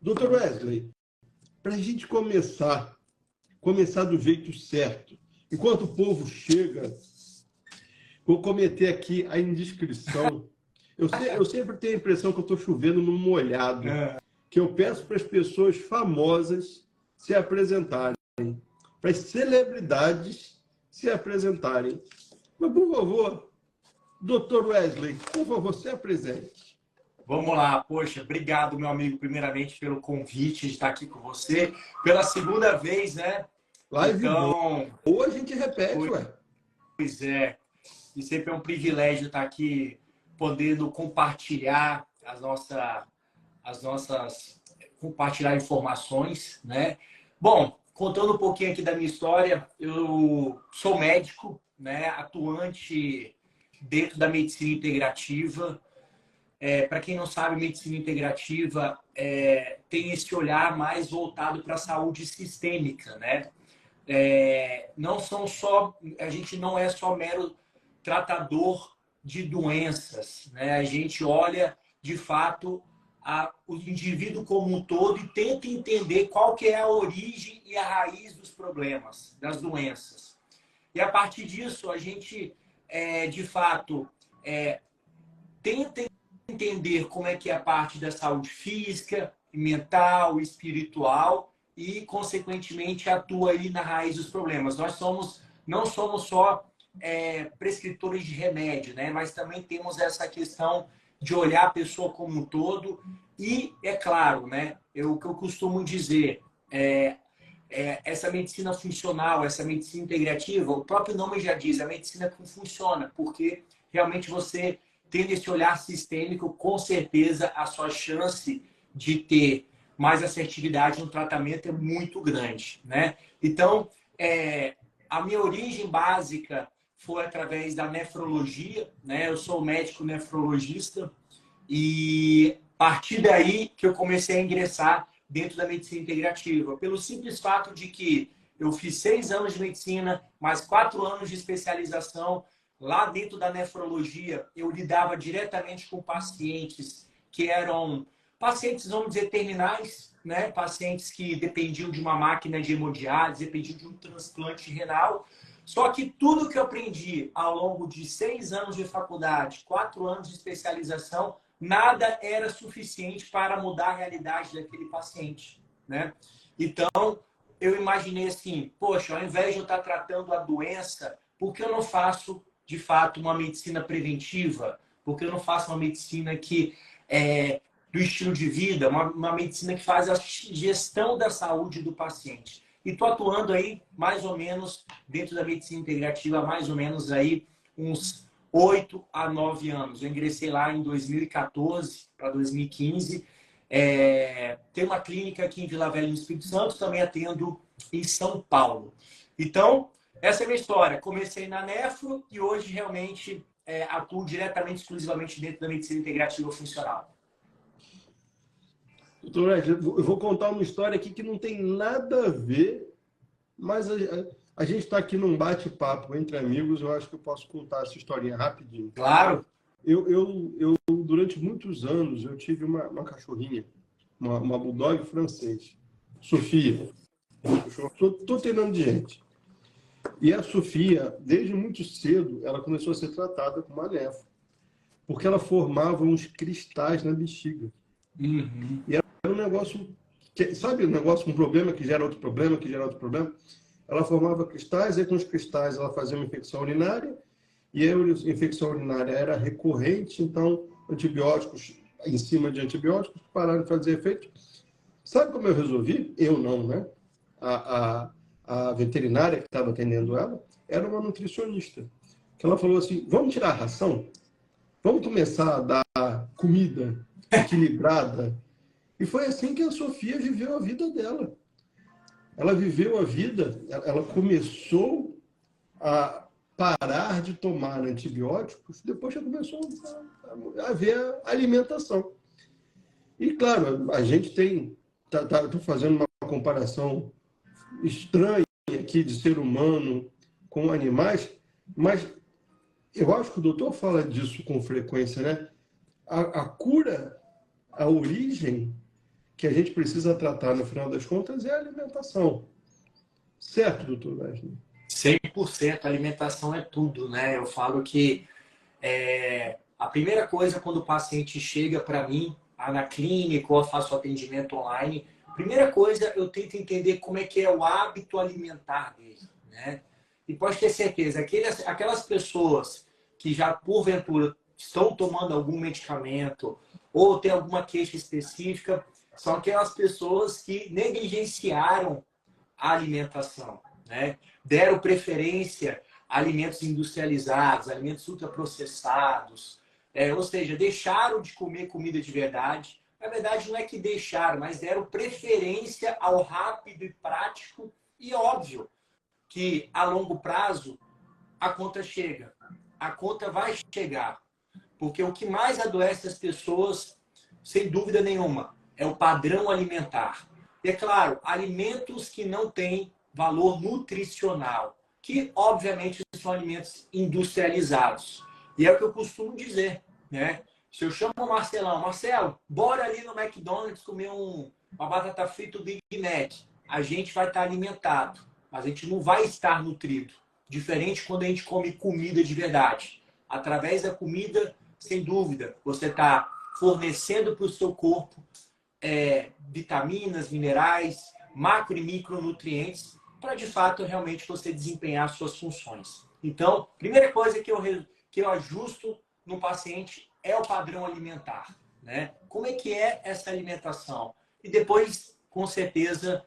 Doutor Wesley, para a gente começar do jeito certo, enquanto o povo chega, vou cometer aqui a indiscrição. Eu sempre tenho a impressão que eu estou chovendo no molhado, que eu peço para as pessoas famosas se apresentarem, para as celebridades se apresentarem. Mas, por favor, doutor Wesley, por favor, se apresente. Vamos lá, poxa, obrigado, meu amigo, primeiramente pelo convite de estar aqui com você, pela segunda vez, né? Live então, ou a gente repete, ué. Pois é, e sempre é um privilégio estar aqui, podendo compartilhar compartilhar informações, né? Bom, contando um pouquinho aqui da minha história, eu sou médico, né? Atuante dentro da medicina integrativa. Para quem não sabe, medicina integrativa tem esse olhar mais voltado para a saúde sistêmica, né? A gente não é só mero tratador de doenças, né? A gente olha, de fato, o indivíduo como um todo e tenta entender qual que é a origem e a raiz dos problemas, das doenças. E a partir disso, a gente, de fato, tenta entender como é que é a parte da saúde física, mental, espiritual e, consequentemente, atua aí na raiz dos problemas. Nós não somos só prescritores de remédio, né? Mas também temos essa questão de olhar a pessoa como um todo e, é claro, né? O que eu costumo dizer, essa medicina funcional, essa medicina integrativa, o próprio nome já diz, a medicina que funciona, porque realmente você tendo esse olhar sistêmico, com certeza a sua chance de ter mais assertividade no tratamento é muito grande, né? Então, a minha origem básica foi através da nefrologia, né? Eu sou médico nefrologista e a partir daí que eu comecei a ingressar dentro da medicina integrativa, pelo simples fato de que eu fiz 6 anos de medicina, mais 4 anos de especialização. Lá dentro da nefrologia, eu lidava diretamente com pacientes que eram pacientes, vamos dizer, terminais, né? Pacientes que dependiam de uma máquina de hemodiálise, dependiam de um transplante renal. Só que tudo que eu aprendi ao longo de 6 anos de faculdade, 4 anos de especialização, nada era suficiente para mudar a realidade daquele paciente, né? Então, eu imaginei assim, poxa, ao invés de eu estar tratando a doença, por que eu não faço de fato uma medicina preventiva? Porque eu não faço uma medicina que do estilo de vida, uma medicina que faz a gestão da saúde do paciente. E estou atuando aí mais ou menos dentro da medicina integrativa há mais ou menos aí uns 8 a 9 anos. Eu ingressei lá em 2014 para 2015. Tem uma clínica aqui em Vila Velha, no Espírito Santo, também atendo em São Paulo. Então, essa é a minha história. Comecei na nefro e hoje realmente atuo diretamente, exclusivamente dentro da medicina integrativa funcional. Doutor, eu vou contar uma história aqui que não tem nada a ver, mas a gente está aqui num bate-papo entre amigos, eu acho que eu posso contar essa historinha rapidinho. Claro! Eu durante muitos anos, eu tive uma cachorrinha, uma bulldog francês, Sofia. Estou treinando de gente. E a Sofia, desde muito cedo, ela começou a ser tratada com uma nefro, porque ela formava uns cristais na bexiga. Uhum. E era um negócio, sabe, um negócio, um problema que gera outro problema, que gera outro problema. Ela formava cristais, e com os cristais ela fazia uma infecção urinária, e a infecção urinária era recorrente, então antibióticos em cima de antibióticos pararam de fazer efeito. Sabe como eu resolvi? Eu não, né? A veterinária que estava atendendo ela era uma nutricionista. Que ela falou assim, vamos tirar a ração? Vamos começar a dar comida equilibrada? E foi assim que a Sofia viveu a vida dela. Ela viveu a vida, ela começou a parar de tomar antibióticos depois que começou a ver a alimentação. E, claro, a gente tem... Estou fazendo uma comparação estranha aqui de ser humano com animais, mas eu acho que o doutor fala disso com frequência, né? A cura, a origem que a gente precisa tratar, no final das contas, é a alimentação. Certo, doutor Wesley? 100%, alimentação é tudo, né? Eu falo que a primeira coisa quando o paciente chega para mim, na clínica ou eu faço atendimento online, primeira coisa eu tento entender como é que é o hábito alimentar dele, né? E pode ter certeza, aquelas pessoas que já porventura estão tomando algum medicamento ou tem alguma queixa específica, são aquelas pessoas que negligenciaram a alimentação, né? Deram preferência a alimentos industrializados, alimentos ultraprocessados, ou seja, deixaram de comer comida de verdade. Na verdade, não é que deixaram, mas deram preferência ao rápido e prático e óbvio que a longo prazo a conta chega. A conta vai chegar, porque o que mais adoece as pessoas, sem dúvida nenhuma, é o padrão alimentar. E é claro, alimentos que não têm valor nutricional, que obviamente são alimentos industrializados. E é o que eu costumo dizer, né? Se eu chamo o Marcelão, Marcelo, bora ali no McDonald's comer uma batata frita, Big Mac. A gente vai estar alimentado, mas a gente não vai estar nutrido. Diferente quando a gente come comida de verdade. Através da comida, sem dúvida, você está fornecendo para o seu corpo vitaminas, minerais, macro e micronutrientes, para de fato realmente você desempenhar suas funções. Então, primeira coisa que eu ajusto no paciente é o padrão alimentar, né? Como é que é essa alimentação? E depois, com certeza,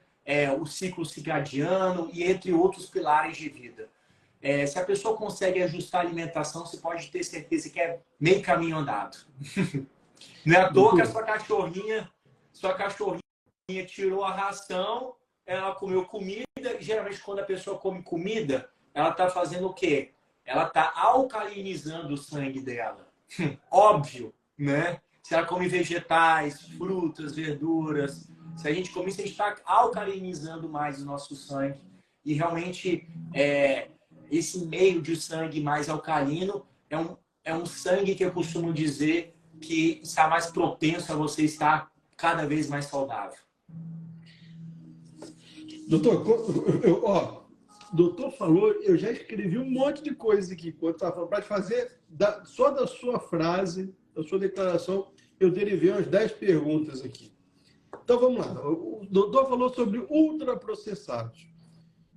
o ciclo circadiano e entre outros pilares de vida. Se a pessoa consegue ajustar a alimentação, você pode ter certeza que é meio caminho andado. Não é à toa que a sua cachorrinha tirou a ração, ela comeu comida, e geralmente quando a pessoa come comida, ela está fazendo o quê? Ela está alcalinizando o sangue dela. Óbvio, né? Se ela come vegetais, frutas, verduras, se a gente come isso, a gente está alcalinizando mais o nosso sangue. E realmente, esse meio de sangue mais alcalino é um sangue que eu costumo dizer que está mais propenso a você estar cada vez mais saudável. Doutor, doutor falou, eu já escrevi um monte de coisa aqui, quando estava falando, para fazer, só da sua frase, da sua declaração, eu derivei umas 10 perguntas aqui. Então vamos lá. O doutor falou sobre ultraprocessados.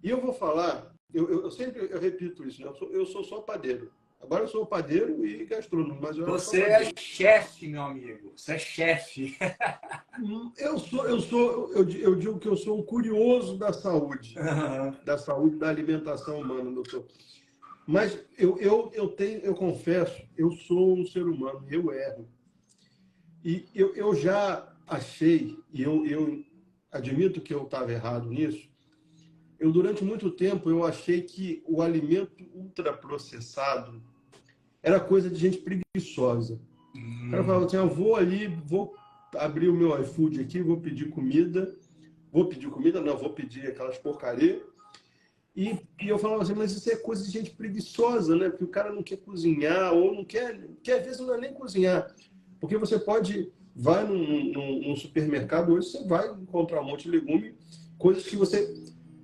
E eu vou falar, eu sempre repito isso, né? Eu sou só padeiro. Agora eu sou padeiro e gastrônomo, mas eu Você é chefe, meu amigo. Você é chefe. Eu digo que eu sou um curioso da saúde, da alimentação humana, doutor. Mas eu confesso, eu sou um ser humano, eu erro. E eu já achei, e eu admito que eu estava errado nisso, durante muito tempo, eu achei que o alimento ultraprocessado era coisa de gente preguiçosa. O cara falava assim, eu vou ali, vou abrir o meu iFood aqui, vou pedir comida. Vou pedir aquelas porcaria. E eu falava assim, mas isso é coisa de gente preguiçosa, né? Porque o cara não quer cozinhar, ou não quer, que às vezes não é nem cozinhar. Porque você vai num supermercado, hoje você vai encontrar um monte de legume, coisas que você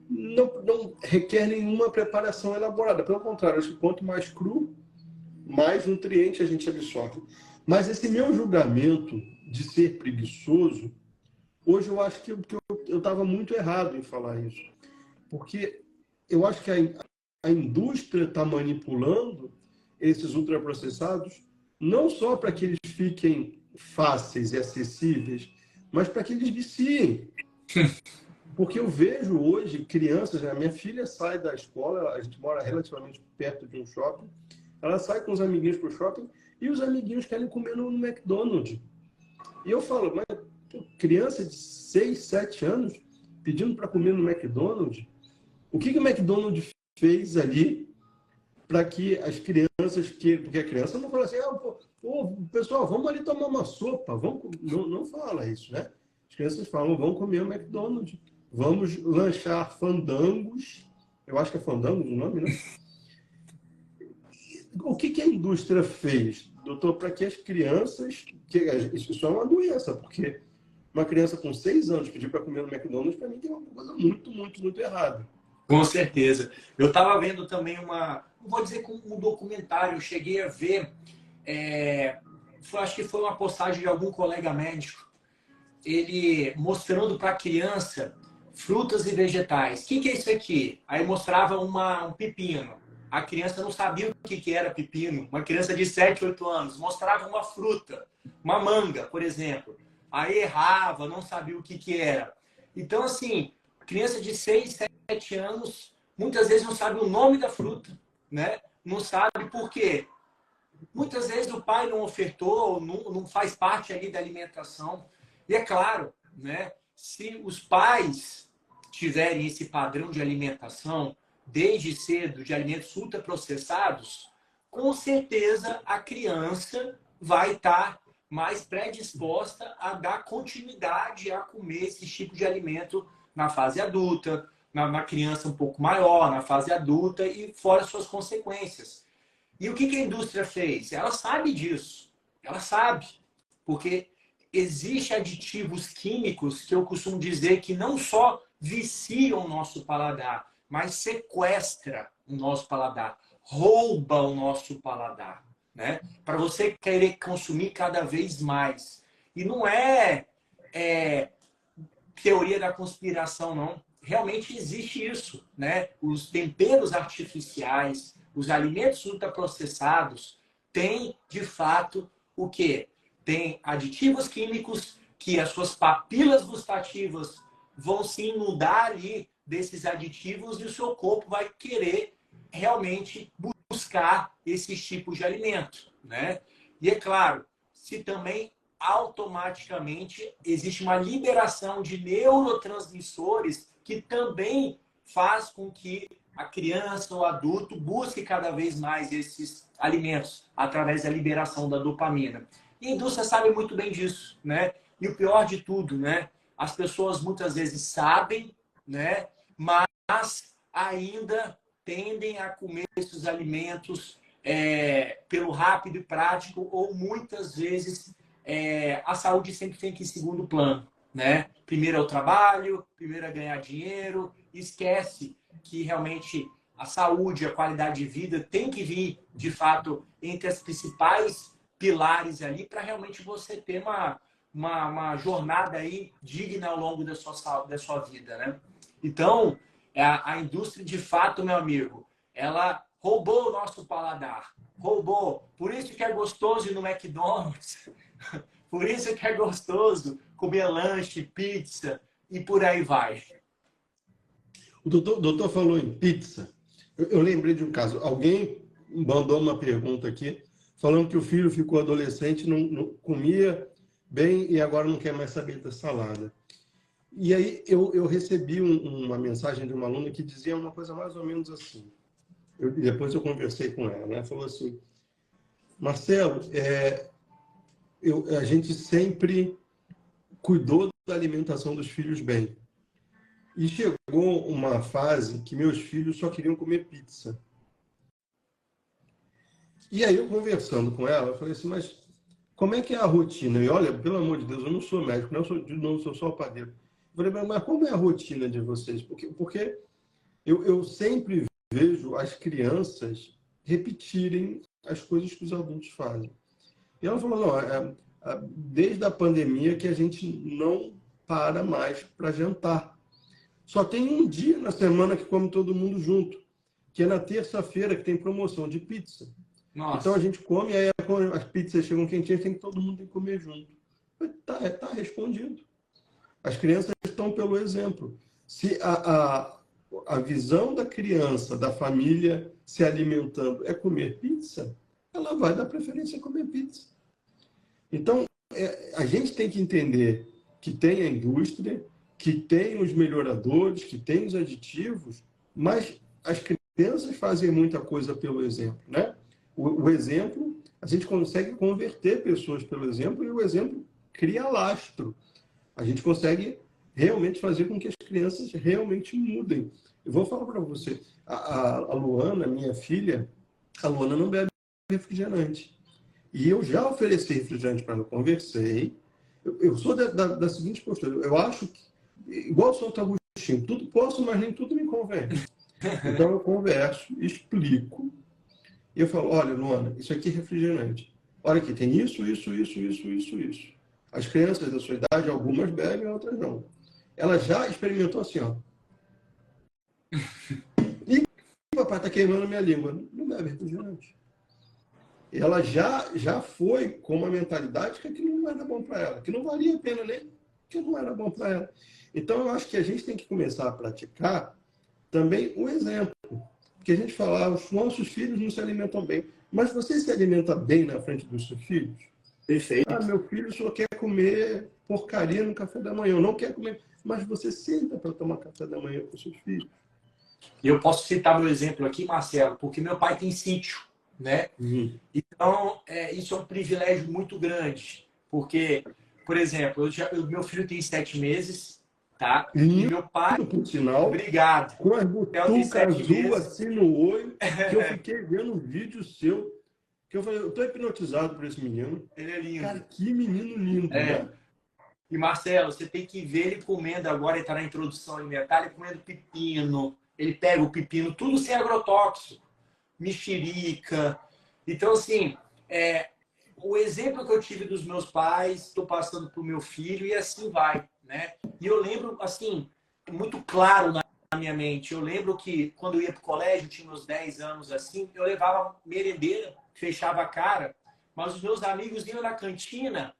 não requer nenhuma preparação elaborada. Pelo contrário, acho que quanto mais cru, mais nutriente a gente absorve. Mas esse meu julgamento de ser preguiçoso, hoje eu acho que eu estava muito errado em falar isso. Porque eu acho que a indústria está manipulando esses ultraprocessados não só para que eles fiquem fáceis e acessíveis, mas para que eles viciem. Porque eu vejo hoje crianças, né? Minha filha sai da escola, a gente mora relativamente perto de um shopping, ela sai com os amiguinhos para o shopping e os amiguinhos querem comer no McDonald's. E eu falo, mas criança de 6, 7 anos pedindo para comer no McDonald's, o que o McDonald's fez ali para que as crianças, porque a criança não fala assim, pessoal, vamos ali tomar uma sopa, não fala isso, né? As crianças falam, vamos comer o McDonald's, vamos lanchar fandangos, eu acho que é fandangos o nome, né? O que a indústria fez, doutor, para que as crianças, isso é uma doença, porque Uma criança com 6 anos pedir para comer no McDonald's, para mim tem uma coisa muito, muito, muito errada. Com certeza. Eu estava vendo também não vou dizer como um documentário, eu cheguei a ver, acho que foi uma postagem de algum colega médico, ele mostrando para a criança frutas e vegetais. O que é isso aqui? Aí mostrava um pepino. A criança não sabia o que era pepino. Uma criança de 7, 8 anos. Mostrava uma fruta, uma manga, por exemplo. Aí errava, não sabia o que era. Então, assim, criança de 6, 7 anos, muitas vezes não sabe o nome da fruta, né? Não sabe por quê. Muitas vezes o pai não ofertou, não faz parte ali da alimentação. E é claro, né? Se os pais tiverem esse padrão de alimentação desde cedo, de alimentos ultraprocessados, com certeza a criança vai estar mais predisposta a dar continuidade a comer esse tipo de alimento na fase adulta, na criança um pouco maior, na fase adulta e fora suas consequências. E o que a indústria fez? Ela sabe disso. Ela sabe. Porque existem aditivos químicos que eu costumo dizer que não só viciam o nosso paladar, mas sequestra o nosso paladar, rouba o nosso paladar, né? Para você querer consumir cada vez mais. E não é teoria da conspiração, não. Realmente existe isso, né? Os temperos artificiais, os alimentos ultraprocessados têm, de fato, o quê? Tem aditivos químicos que as suas papilas gustativas vão se inundar ali desses aditivos e o seu corpo vai querer realmente buscar esses tipos de alimento, né? E é claro, se também automaticamente existe uma liberação de neurotransmissores que também faz com que a criança ou adulto busque cada vez mais esses alimentos através da liberação da dopamina. E a indústria sabe muito bem disso, né? E o pior de tudo, né? As pessoas muitas vezes sabem, né? Mas ainda tendem a comer esses alimentos pelo rápido e prático ou muitas vezes a saúde sempre tem que ir em segundo plano, né? Primeiro é o trabalho, primeiro é ganhar dinheiro, esquece que realmente a saúde, a qualidade de vida tem que vir, de fato, entre as principais pilares ali para realmente você ter uma jornada aí digna ao longo da sua vida, né? Então, a indústria, de fato, meu amigo, ela roubou o nosso paladar. Roubou. Por isso que é gostoso ir no McDonald's. Por isso que é gostoso comer lanche, pizza e por aí vai. O doutor falou em pizza. Eu lembrei de um caso. Alguém mandou uma pergunta aqui, falando que o filho ficou adolescente, não comia bem e agora não quer mais saber da salada. E aí eu recebi uma mensagem de uma aluna que dizia uma coisa mais ou menos assim. Depois eu conversei com ela, né? Falou assim, Marcelo, a gente sempre cuidou da alimentação dos filhos bem. E chegou uma fase que meus filhos só queriam comer pizza. E aí eu conversando com ela, eu falei assim, mas como é que é a rotina? E olha, pelo amor de Deus, eu não sou médico, não sou só padeiro. Eu falei, mas como é a rotina de vocês? Porque eu sempre vejo as crianças repetirem as coisas que os adultos fazem. E ela falou, não, desde a pandemia que a gente não para mais para jantar. Só tem um dia na semana que come todo mundo junto, que é na terça-feira que tem promoção de pizza. Nossa. Então a gente come, aí quando as pizzas chegam quentinhas, todo mundo tem que comer junto. Tá respondido. As crianças estão pelo exemplo. Se a visão da criança, da família se alimentando é comer pizza, ela vai dar preferência a comer pizza. Então, a gente tem que entender que tem a indústria, que tem os melhoradores, que tem os aditivos, mas as crianças fazem muita coisa pelo exemplo, né? O exemplo, a gente consegue converter pessoas pelo exemplo e o exemplo cria lastro. A gente consegue realmente fazer com que as crianças realmente mudem. Eu vou falar para você, a Luana, minha filha, a Luana não bebe refrigerante. E eu já ofereci refrigerante para ela, conversei, eu sou da seguinte postura. Eu acho que, igual o Santo Agostinho, tudo posso, mas nem tudo me convém. Então eu converso, explico. E eu falo, olha, Luana, isso aqui é refrigerante. Olha aqui, tem isso, isso, isso, isso, isso, isso. As crianças da sua idade, algumas bebem, outras não. Ela já experimentou assim, ó. E o papai está queimando a minha língua. Não bebe refrigerante. Ela já foi com uma mentalidade que aquilo não era bom para ela, que não valia a pena nem, que não era bom para ela. Então, eu acho que a gente tem que começar a praticar também o exemplo. Porque a gente fala, os nossos filhos não se alimentam bem. Mas você se alimenta bem na frente dos seus filhos? Perfeito. Ah, meu filho só quer comer porcaria no café da manhã. Não quer comer. Mas você senta para tomar café da manhã com seus filhos. E eu posso citar meu exemplo aqui, Marcelo, porque meu pai tem sítio, né? Então, isso é um privilégio muito grande. Porque, por exemplo, meu filho tem 7 meses, tá? E meu pai, por sinal, obrigado. com as butucas azul meses. assim no olho, que eu fiquei vendo um vídeo seu, que eu falei, eu tô hipnotizado por esse menino. Ele é lindo. Cara, que menino lindo, né? E Marcelo, você tem que ver ele comendo agora, ele está na introdução alimentar, ele comendo pepino, ele pega o pepino, tudo sem agrotóxico, mexerica. Então, assim, o exemplo que eu tive dos meus pais, estou passando para o meu filho e assim vai, né? E eu lembro, assim, muito claro na minha mente, eu lembro que quando eu ia para o colégio, tinha meus 10 anos assim, eu levava merendeira, fechava a cara, mas os meus amigos iam na cantina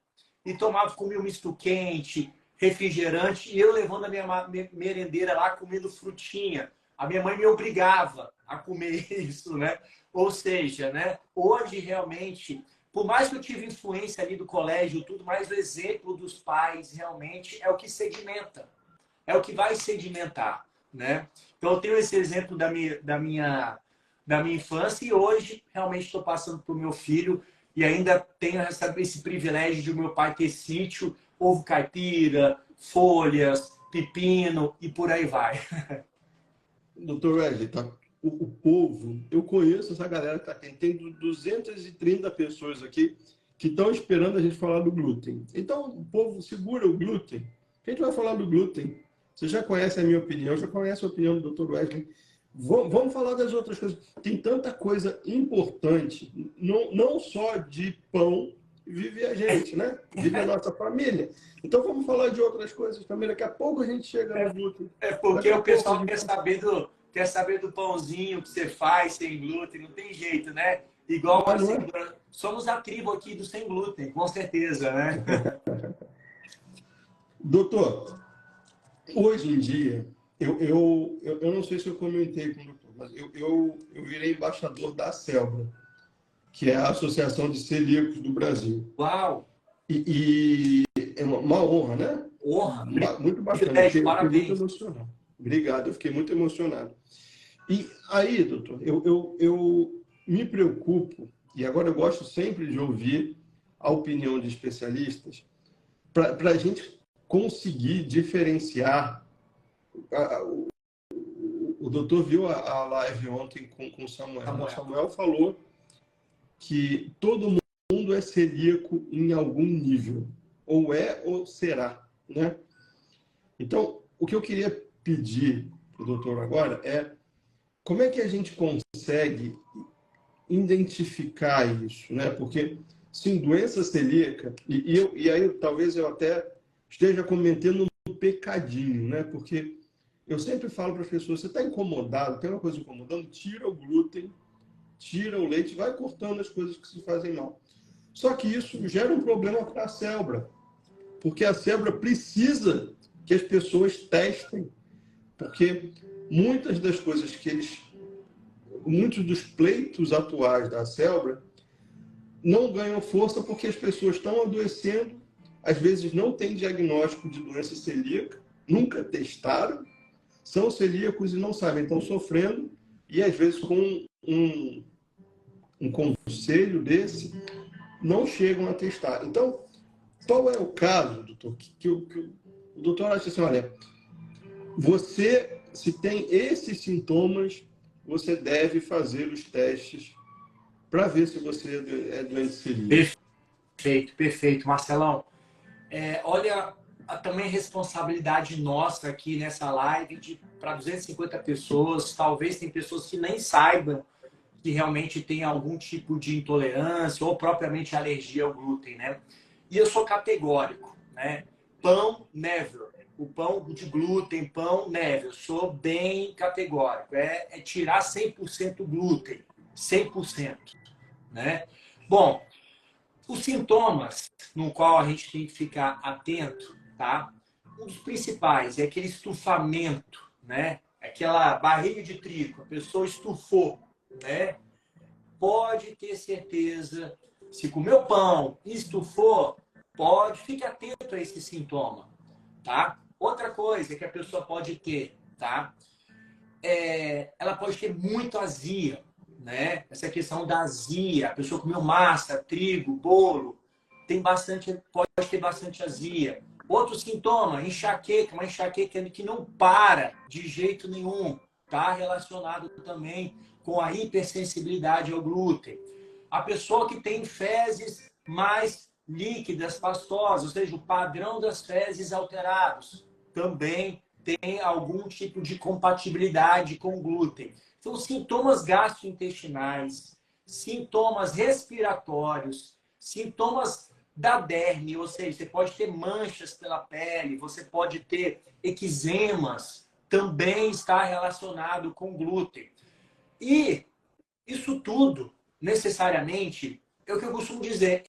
e comia um misto quente, refrigerante, e eu levando a minha merendeira lá, comendo frutinha. A minha mãe me obrigava a comer isso, né? Ou seja, né? Hoje, realmente, por mais que eu tive influência ali do colégio, tudo, mas o exemplo dos pais realmente é o que sedimenta. É o que vai sedimentar, né? Então, eu tenho esse exemplo da minha infância e hoje, realmente, estou passando para o meu filho e ainda tenho esse privilégio de o meu pai ter sítio, ovo caipira, folhas, pepino e por aí vai. Doutor Wesley, tá? O povo, eu conheço essa galera que tá aqui, tem 230 pessoas aqui que estão esperando a gente falar do glúten. Então, o povo segura o glúten. A gente vai falar do glúten. Você já conhece a minha opinião, já conhece a opinião do Dr. Wesley. Vamos falar das outras coisas. Tem tanta coisa importante, não só de pão vive a gente, né? Vive a nossa família. Então vamos falar de outras coisas também. Daqui a pouco a gente chega no glúten. Porque o pessoal quer saber do pãozinho que você faz sem glúten, não tem jeito, né? Igual somos a tribo aqui do sem glúten, com certeza, né? Doutor, hoje em dia, eu não sei se eu comentei com o doutor, mas eu virei embaixador da Celbra, que é a Associação de Celíacos do Brasil. Uau! E é uma honra, né? Honra! Muito bacana. Eu fiquei muito emocionado. Obrigado, eu fiquei muito emocionado. E aí, doutor, eu me preocupo, e agora eu gosto sempre de ouvir a opinião de especialistas, para a gente conseguir diferenciar. O doutor viu a live ontem com o Samuel. O Samuel falou que todo mundo é celíaco em algum nível. Ou é ou será, né? Então, o que eu queria pedir para o doutor agora é como é que a gente consegue identificar isso, né? Porque, sim, doença celíaca, e aí talvez eu até esteja cometendo um pecadinho, né? Porque eu sempre falo para as pessoas, você está incomodado, tem uma coisa incomodando, tira o glúten, tira o leite, vai cortando as coisas que se fazem mal. Só que isso gera um problema para a Celbra, porque a Celbra precisa que as pessoas testem, porque muitas das coisas muitos dos pleitos atuais da Celbra não ganham força porque as pessoas estão adoecendo, às vezes não têm diagnóstico de doença celíaca, nunca testaram, são celíacos e não sabem, estão sofrendo, e às vezes com um conselho desse, não chegam a testar. Então, qual é o caso, doutor, que o doutor acha assim, olha, você, se tem esses sintomas, você deve fazer os testes para ver se você é doente celíaco. Perfeito, perfeito. Marcelão, olha também a responsabilidade nossa aqui nessa live para 250 pessoas. Talvez tem pessoas que nem saibam que realmente tem algum tipo de intolerância ou propriamente alergia ao glúten, né? E eu sou categórico, né? Pão, never. O pão de glúten, pão, never. Eu sou bem categórico. É tirar 100% glúten. 100%, né? Bom, os sintomas no qual a gente tem que ficar atento, tá? Um dos principais é aquele estufamento, né? Aquela barriga de trigo, a pessoa estufou, né? Pode ter certeza, se comeu pão e estufou, fique atento a esse sintoma, tá? Outra coisa que a pessoa pode ter, tá? Ela pode ter muito azia, né? Essa questão da azia, a pessoa comeu massa, trigo, bolo, pode ter bastante azia. Outro sintoma, enxaqueca, uma enxaqueca que não para de jeito nenhum, tá relacionado também com a hipersensibilidade ao glúten. A pessoa que tem fezes mais líquidas, pastosas, ou seja, o padrão das fezes alterados, também tem algum tipo de compatibilidade com o glúten. Então, sintomas gastrointestinais, sintomas respiratórios, sintomas da derme, ou seja, você pode ter manchas pela pele, você pode ter eczemas, também está relacionado com glúten. E isso tudo, necessariamente, é o que eu costumo dizer.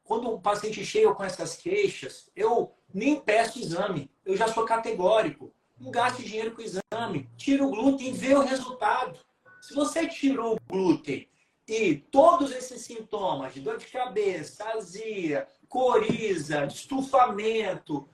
Quando um paciente chega com essas queixas, eu nem peço exame. Eu já sou categórico. Não gaste dinheiro com exame. Tira o glúten e vê o resultado. Se você tirou o glúten e todos esses sintomas de dor de cabeça, azia, coriza, estufamento,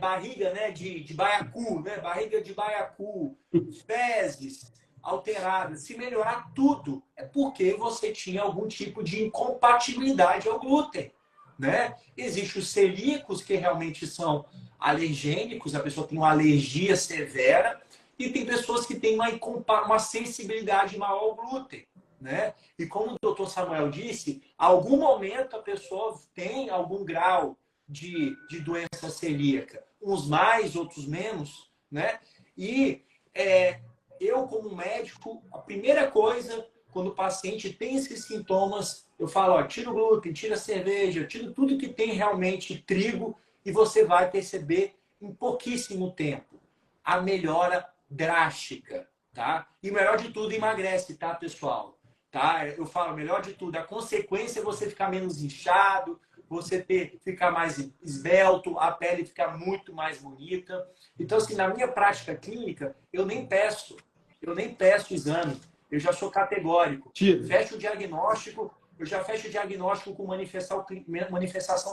barriga, né, de baiacu, né, barriga de baiacu, fezes alteradas, se melhorar tudo, é porque você tinha algum tipo de incompatibilidade ao glúten, né? Existem os celíacos que realmente são alergênicos, a pessoa tem uma alergia severa, e tem pessoas que têm uma sensibilidade maior ao glúten, né? E como o doutor Samuel disse, algum momento a pessoa tem algum grau de doença celíaca, uns mais, outros menos, né? E eu, como médico, a primeira coisa, quando o paciente tem esses sintomas, eu falo, ó, tira o glúten, tira a cerveja, tira tudo que tem realmente trigo e você vai perceber em pouquíssimo tempo a melhora drástica, tá? E o melhor de tudo, emagrece, tá, pessoal? Tá? Eu falo, melhor de tudo, a consequência é você ficar menos inchado, você ficar mais esbelto, a pele ficar muito mais bonita. Então, assim, na minha prática clínica, eu nem peço exame, eu já sou categórico. Fecho o diagnóstico, eu já fecho o diagnóstico com manifestação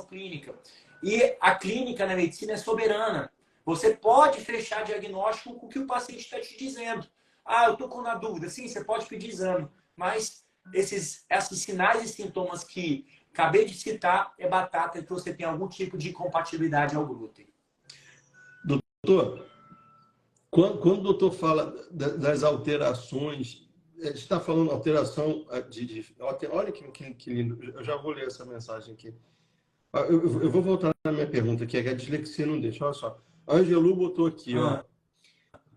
clínica. E a clínica na medicina é soberana. Você pode fechar diagnóstico com o que o paciente está te dizendo. Ah, eu estou com uma dúvida. Sim, você pode pedir exame. Mas esses sinais e sintomas que acabei de citar é batata, então você tem algum tipo de incompatibilidade ao glúten. Doutor, quando o doutor fala das alterações, a gente está falando alteração olha que lindo, eu já vou ler essa mensagem aqui. Eu vou voltar na minha pergunta, que é que a dislexia não deixa. Olha só, a Angelu botou aqui, ó.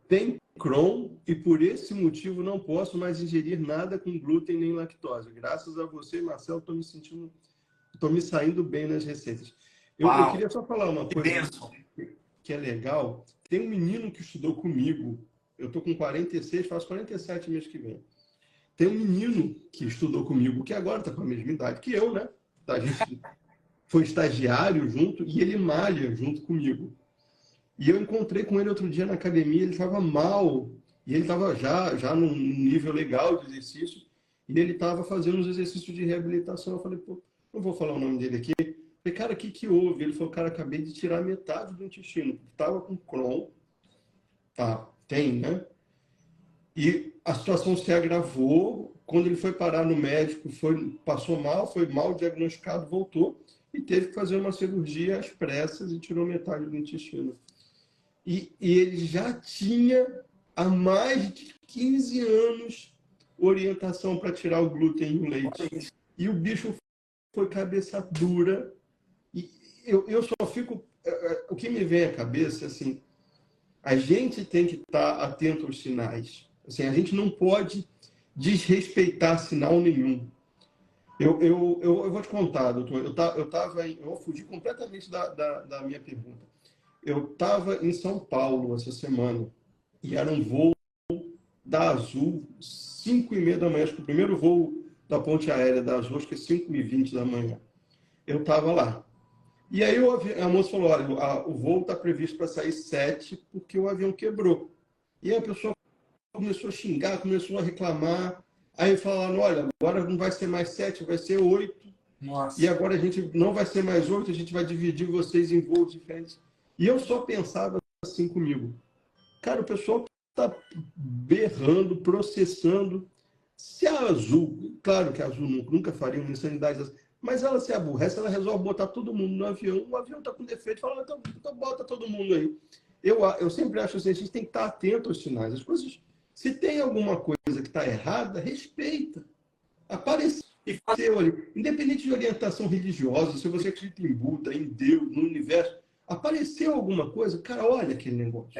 Tem Crohn e por esse motivo não posso mais ingerir nada com glúten nem lactose. Graças a você, Marcelo, estou me saindo bem nas receitas. Eu queria só falar uma coisa que é legal. Tem um menino que estudou comigo. Eu estou com 46, faço 47 mês que vem. Tem um menino que estudou comigo, que agora está com a mesma idade que eu, né? A gente foi estagiário junto e ele malha junto comigo. E eu encontrei com ele outro dia na academia, ele estava mal, e ele estava já num nível legal de exercício, e ele estava fazendo uns exercícios de reabilitação. Eu falei, pô, não vou falar o nome dele aqui. Eu falei, cara, o que houve? Ele falou, cara, acabei de tirar metade do intestino, estava com Crohn, tá, tem, né? E a situação se agravou, quando ele foi parar no médico, passou mal, foi mal diagnosticado, voltou, e teve que fazer uma cirurgia às pressas e tirou metade do intestino. E ele já tinha, há mais de 15 anos, orientação para tirar o glúten e o leite. E o bicho foi cabeça dura. E eu só fico... O que me vem à cabeça, assim, a gente tem que estar atento aos sinais. Assim, a gente não pode desrespeitar sinal nenhum. Eu vou te contar, doutor. Eu vou fugir completamente da minha pergunta. Eu estava em São Paulo essa semana e era um voo da Azul, 5h30 da manhã, acho que o primeiro voo da ponte aérea da Azul, acho que é 5h20 da manhã. Eu estava lá. E aí a moça falou, olha, o voo está previsto para sair 7 porque o avião quebrou. E aí a pessoa começou a xingar, começou a reclamar. Aí falaram, olha, agora não vai ser mais 7, vai ser 8. Nossa. E agora a gente não vai ser mais 8, a gente vai dividir vocês em voos diferentes. E eu só pensava assim comigo. Cara, o pessoal está berrando, processando. Se a Azul, claro que a Azul nunca faria uma insanidade dessa, mas ela se aborrece, ela resolve botar todo mundo no avião. O avião está com defeito, fala, então bota todo mundo aí. Eu sempre acho assim, a gente tem que estar atento aos sinais. As coisas, se tem alguma coisa que está errada, respeita. Apareceu ali, independente de orientação religiosa, se você acredita em Buda, em Deus, no universo, apareceu alguma coisa, cara, olha aquele negócio.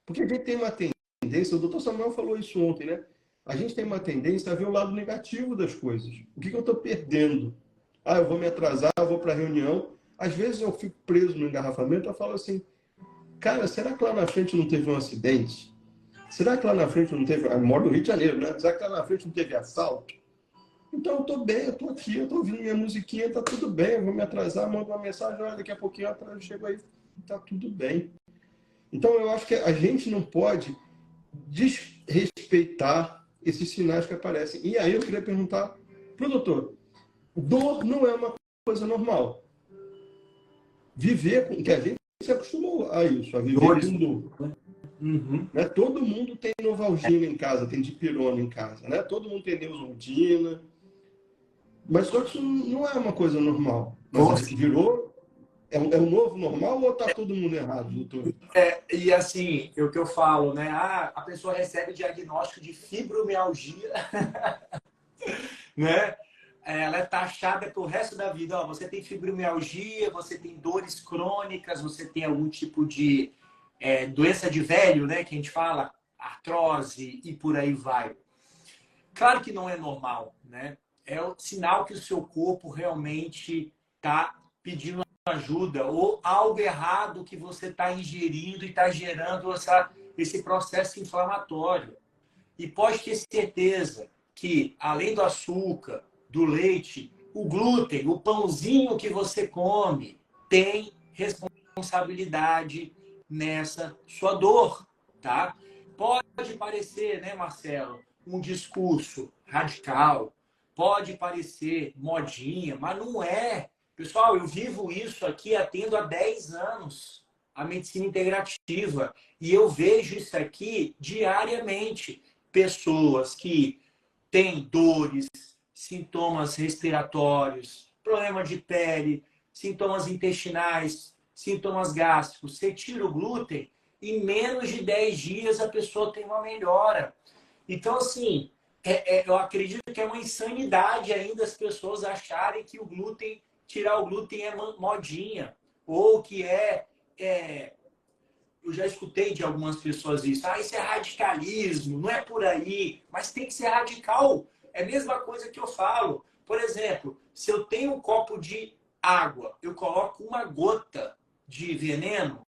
Porque a gente tem uma tendência, o doutor Samuel falou isso ontem, né? A gente tem uma tendência a ver o lado negativo das coisas. O que eu estou perdendo? Ah, eu vou me atrasar, eu vou para a reunião. Às vezes eu fico preso no engarrafamento, eu falo assim, cara, será que lá na frente não teve um acidente? Será que lá na frente não teve... Eu moro no Rio de Janeiro, né? Será que lá na frente não teve assalto? Então eu estou bem, eu estou aqui, eu estou ouvindo minha musiquinha, está tudo bem, eu vou me atrasar, mando uma mensagem, olha, daqui a pouquinho eu chego aí, está tudo bem. Então eu acho que a gente não pode desrespeitar esses sinais que aparecem. E aí eu queria perguntar para o doutor, dor não é uma coisa normal. Viver com... que a gente se acostumou a isso, a viver com dor. Né? Todo mundo tem Novalgina em casa, tem dipirona em casa, né? Todo mundo tem Neosaldina. Mas só que isso não é uma coisa normal. Mas virou... É um novo normal ou está todo mundo errado, doutor? E assim, é o que eu falo, né? A pessoa recebe diagnóstico de fibromialgia, né? Ela é taxada pro resto da vida. Ó, você tem fibromialgia, você tem dores crônicas, você tem algum tipo de doença de velho, né? Que a gente fala, artrose e por aí vai. Claro que não é normal, né? É o sinal que o seu corpo realmente está pedindo ajuda ou algo errado que você está ingerindo e está gerando esse processo inflamatório. E pode ter certeza que, além do açúcar, do leite, o glúten, o pãozinho que você come, tem responsabilidade nessa sua dor, tá? Pode parecer, né, Marcelo, um discurso radical, pode parecer modinha, mas não é. Pessoal, eu vivo isso aqui, atendo há 10 anos, a medicina integrativa, e eu vejo isso aqui diariamente. Pessoas que têm dores, sintomas respiratórios, problema de pele, sintomas intestinais, sintomas gástricos. Você tira o glúten, em menos de 10 dias a pessoa tem uma melhora. Então, assim, eu acredito que é uma insanidade ainda as pessoas acharem que tirar o glúten é modinha, ou que eu já escutei de algumas pessoas isso. Isso é radicalismo, não é por aí. Mas tem que ser radical. É a mesma coisa que eu falo. Por exemplo, se eu tenho um copo de água, eu coloco uma gota de veneno,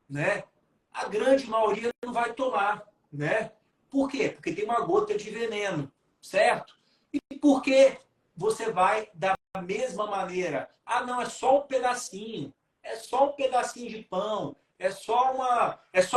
né? A grande maioria não vai tomar, né? Por quê? Porque tem uma gota de veneno, certo? E por que você vai da mesma maneira? Ah, não, é só um pedacinho. É só um pedacinho de pão. É só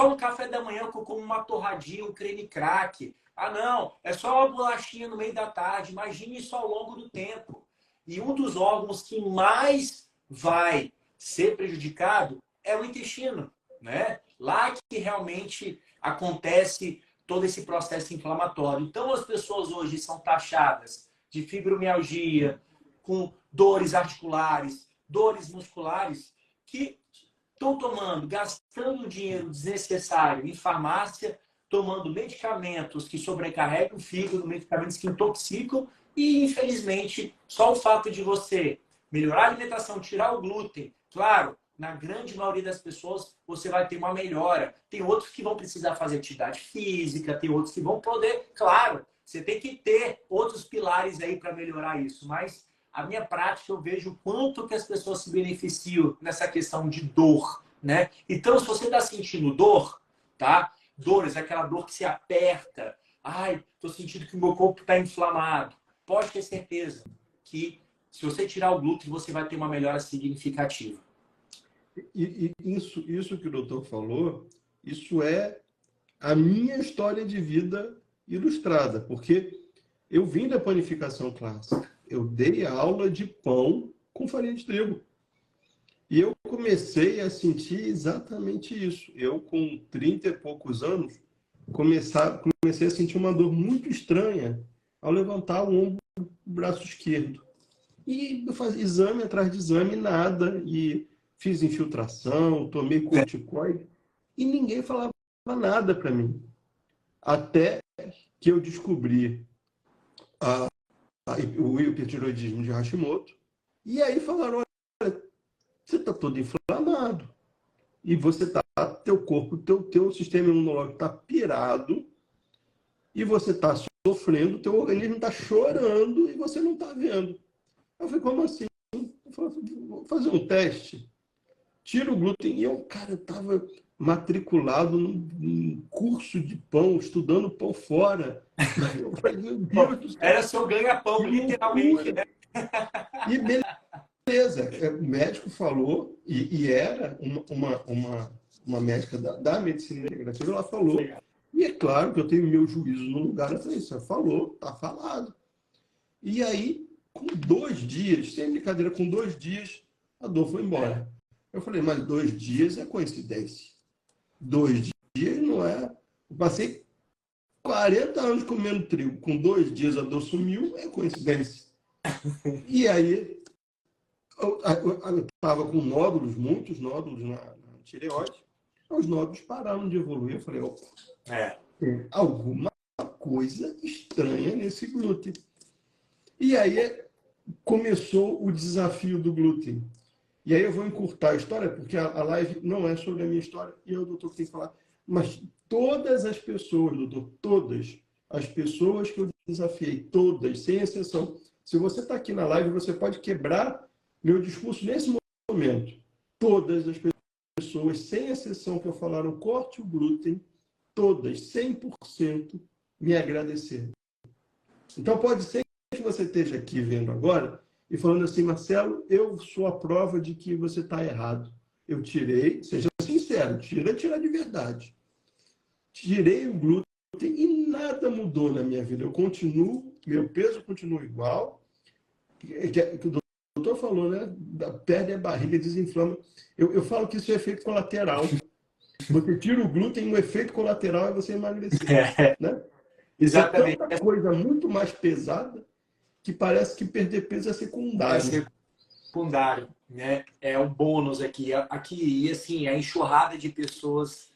um café da manhã que eu como uma torradinha, um creme crack. Ah, não, é só uma bolachinha no meio da tarde. Imagine isso ao longo do tempo. E um dos órgãos que mais vai ser prejudicado é o intestino, né? Lá que realmente acontece todo esse processo inflamatório. Então, as pessoas hoje são taxadas de fibromialgia, com dores articulares, dores musculares, que estão gastando dinheiro desnecessário em farmácia, tomando medicamentos que sobrecarregam o fígado, medicamentos que intoxicam, e, infelizmente, só o fato de você melhorar a alimentação, tirar o glúten, claro, na grande maioria das pessoas, você vai ter uma melhora. Tem outros que vão precisar fazer atividade física, tem outros que vão poder, claro, você tem que ter outros pilares aí para melhorar isso, mas a minha prática eu vejo o quanto que as pessoas se beneficiam nessa questão de dor, né? Então, se você está sentindo dor, tá? Dores, aquela dor que se aperta, ai, estou sentindo que o meu corpo está inflamado, pode ter certeza que se você tirar o glúten, você vai ter uma melhora significativa. E isso que o doutor falou, isso é a minha história de vida ilustrada, porque eu vim da panificação clássica. Eu dei aula de pão com farinha de trigo. E eu comecei a sentir exatamente isso. Eu, com 30 e poucos anos, comecei a sentir uma dor muito estranha ao levantar o ombro do braço esquerdo. E eu fazia exame atrás de exame, nada. E fiz infiltração, tomei corticoide, e ninguém falava nada para mim. Até que eu descobri o hipertiroidismo de Hashimoto, e aí falaram, olha, você está todo inflamado, e você tá, teu corpo, teu sistema imunológico está pirado, e você está sofrendo, teu organismo está chorando, e você não está vendo. Eu falei, como assim? Eu falei, vou fazer um teste. Tira o glúten. E eu, cara, eu estava matriculado num curso de pão, estudando pão fora. Eu falei, meu Deus do céu. Era seu ganha-pão, literalmente, né? E beleza, o médico falou, e era uma médica da medicina integrativa, ela falou, e é claro que eu tenho meu juízo no lugar, eu falei, você falou, tá falado. E aí, com 2 dias, sem brincadeira, com 2 dias, a dor foi embora. Eu falei, mas 2 dias é coincidência. 2 dias não é... Eu passei 40 anos comendo trigo. Com 2 dias a dor sumiu, é coincidência. E aí, eu estava com nódulos, muitos nódulos na tireoide. Os nódulos pararam de evoluir. Eu falei, opa, tem alguma coisa estranha nesse glúten. E aí começou o desafio do glúten. E aí eu vou encurtar a história, porque a live não é sobre a minha história, e o doutor tem que falar. Mas todas as pessoas, doutor, todas as pessoas que eu desafiei, todas, sem exceção. Se você está aqui na live, você pode quebrar meu discurso nesse momento. Todas as pessoas, sem exceção, que eu falaram, corte o glúten, todas, 100%, me agradeceram. Então pode ser que você esteja aqui vendo agora e falando assim, Marcelo, eu sou a prova de que você está errado. Eu tirei, seja sincero, tira de verdade. Tirei o glúten e nada mudou na minha vida. Eu continuo, meu peso continua igual. O doutor falou, né? Perde a barriga, desinflama. Eu falo que isso é efeito colateral. Você tira o glúten, o efeito colateral é você emagrecer. Né? Exatamente. É tanta coisa muito mais pesada que parece que perder peso é secundário. Secundário, né? É um bônus aqui. Aqui, e assim, a enxurrada de pessoas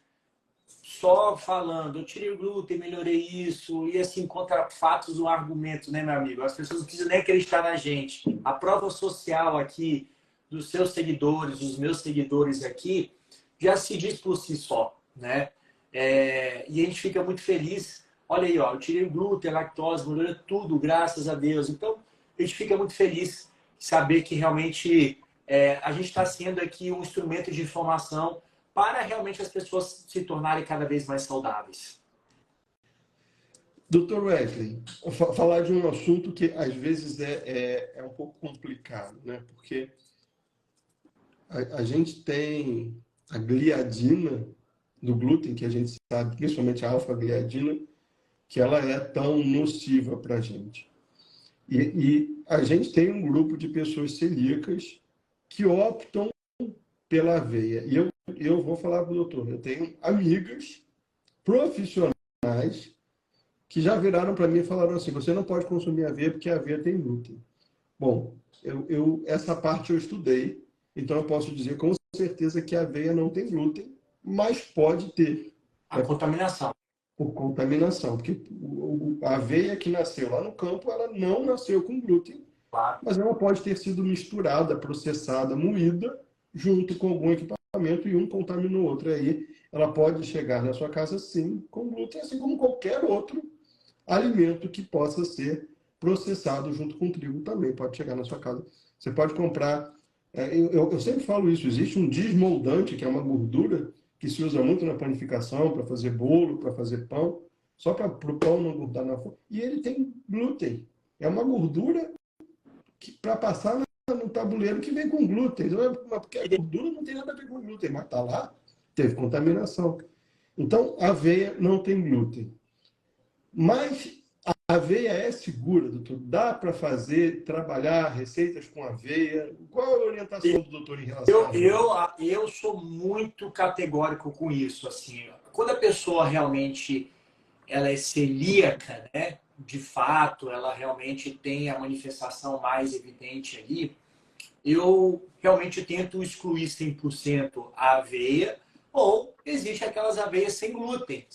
só falando, eu tirei o glúten, melhorei isso, e assim, contra fatos ou argumentos, né, meu amigo? As pessoas não precisam nem acreditar na gente. A prova social aqui dos seus seguidores, dos meus seguidores aqui, já se diz por si só, né? E a gente fica muito feliz. Olha aí, ó, eu tirei o glúten, a lactose, melhorou tudo, graças a Deus. Então, a gente fica muito feliz de saber que realmente a gente está sendo aqui um instrumento de informação para realmente as pessoas se tornarem cada vez mais saudáveis. Dr. Wesley, falar de um assunto que às vezes é um pouco complicado, né? Porque a gente tem a gliadina do glúten, que a gente sabe, principalmente a alfa-gliadina, que ela é tão nociva para a gente. E a gente tem um grupo de pessoas celíacas que optam pela aveia. E eu vou falar para o doutor, eu tenho amigas profissionais que já viraram para mim e falaram assim, você não pode consumir aveia porque a aveia tem glúten. Bom, essa parte eu estudei, então eu posso dizer com certeza que a aveia não tem glúten, mas pode ter. A contaminação. Por contaminação, porque a aveia que nasceu lá no campo, ela não nasceu com glúten, Claro. mas ela pode ter sido misturada, processada, moída, junto com algum equipamento e um contamina o outro. Aí ela pode chegar na sua casa, sim, com glúten, assim como qualquer outro alimento que possa ser processado junto com trigo também pode chegar na sua casa. Você pode comprar. Eu sempre falo isso: existe um desmoldante, que é uma gordura que se usa muito na panificação, para fazer bolo, para fazer pão, só para o pão não grudar na forma. E ele tem glúten. É uma gordura que para passar no tabuleiro que vem com glúten. Porque a gordura não tem nada a ver com glúten, mas está lá, teve contaminação. Então, a aveia não tem glúten. Mas a aveia é segura, doutor? Dá para trabalhar receitas com aveia? Qual a orientação do doutor em relação à aveia? Eu sou muito categórico com isso. Assim, quando a pessoa realmente ela é celíaca, né? De fato, ela realmente tem a manifestação mais evidente ali, eu realmente tento excluir 100% a aveia, ou existe aquelas aveias sem glúten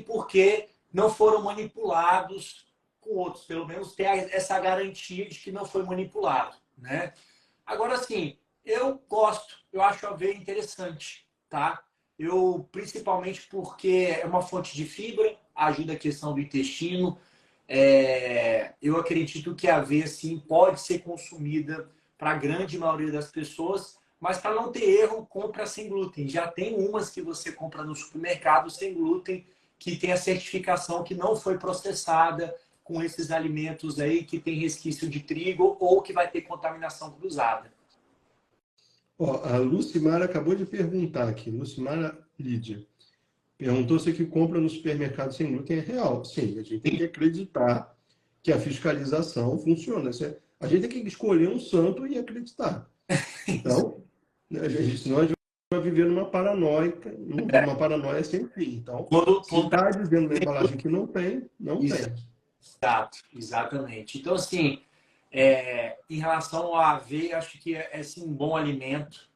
porque não foram manipulados com outros, pelo menos ter essa garantia de que não foi manipulado, né? Agora, assim, eu gosto, eu acho a aveia interessante, tá? Eu, principalmente porque é uma fonte de fibra, ajuda a questão do intestino. Eu acredito que a aveia, sim, pode ser consumida para a grande maioria das pessoas, mas para não ter erro, compra sem glúten. Já tem umas que você compra no supermercado sem glúten, que tem a certificação que não foi processada com esses alimentos aí que tem resquício de trigo ou que vai ter contaminação cruzada. Ó, a Lucimara acabou de perguntar aqui, Lucimara Lídia, perguntou se o que compra no supermercado sem glúten é real. Sim, a gente tem que acreditar que a fiscalização funciona. A gente tem que escolher um santo e acreditar. Então, né, senão a gente vai viver numa paranoia sem fim. Então, se Quando tá... está dizendo na embalagem que não tem, não tem. Exato, exatamente. Então, assim, em relação à aveia, acho que é sim, um bom alimento.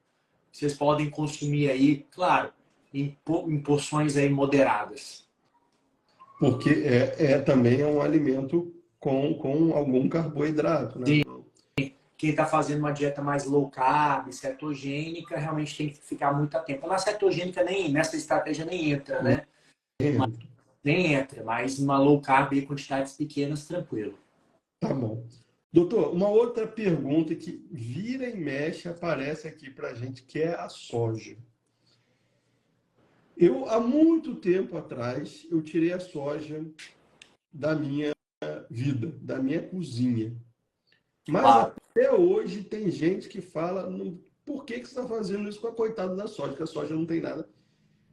Vocês podem consumir aí, claro, em porções aí moderadas. Porque também é um alimento com algum carboidrato, né? Sim. Quem está fazendo uma dieta mais low carb, cetogênica, realmente tem que ficar muito atento. Na cetogênica, nessa estratégia nem entra, né? Nem entra, mas uma low carb em quantidades pequenas, tranquilo. Tá bom. Doutor, uma outra pergunta que vira e mexe aparece aqui para a gente, que é a soja. Há muito tempo atrás, eu tirei a soja da minha vida, da minha cozinha. Mas Claro. até hoje tem gente que fala, por que você está fazendo isso com a coitada da soja, que a soja não tem nada.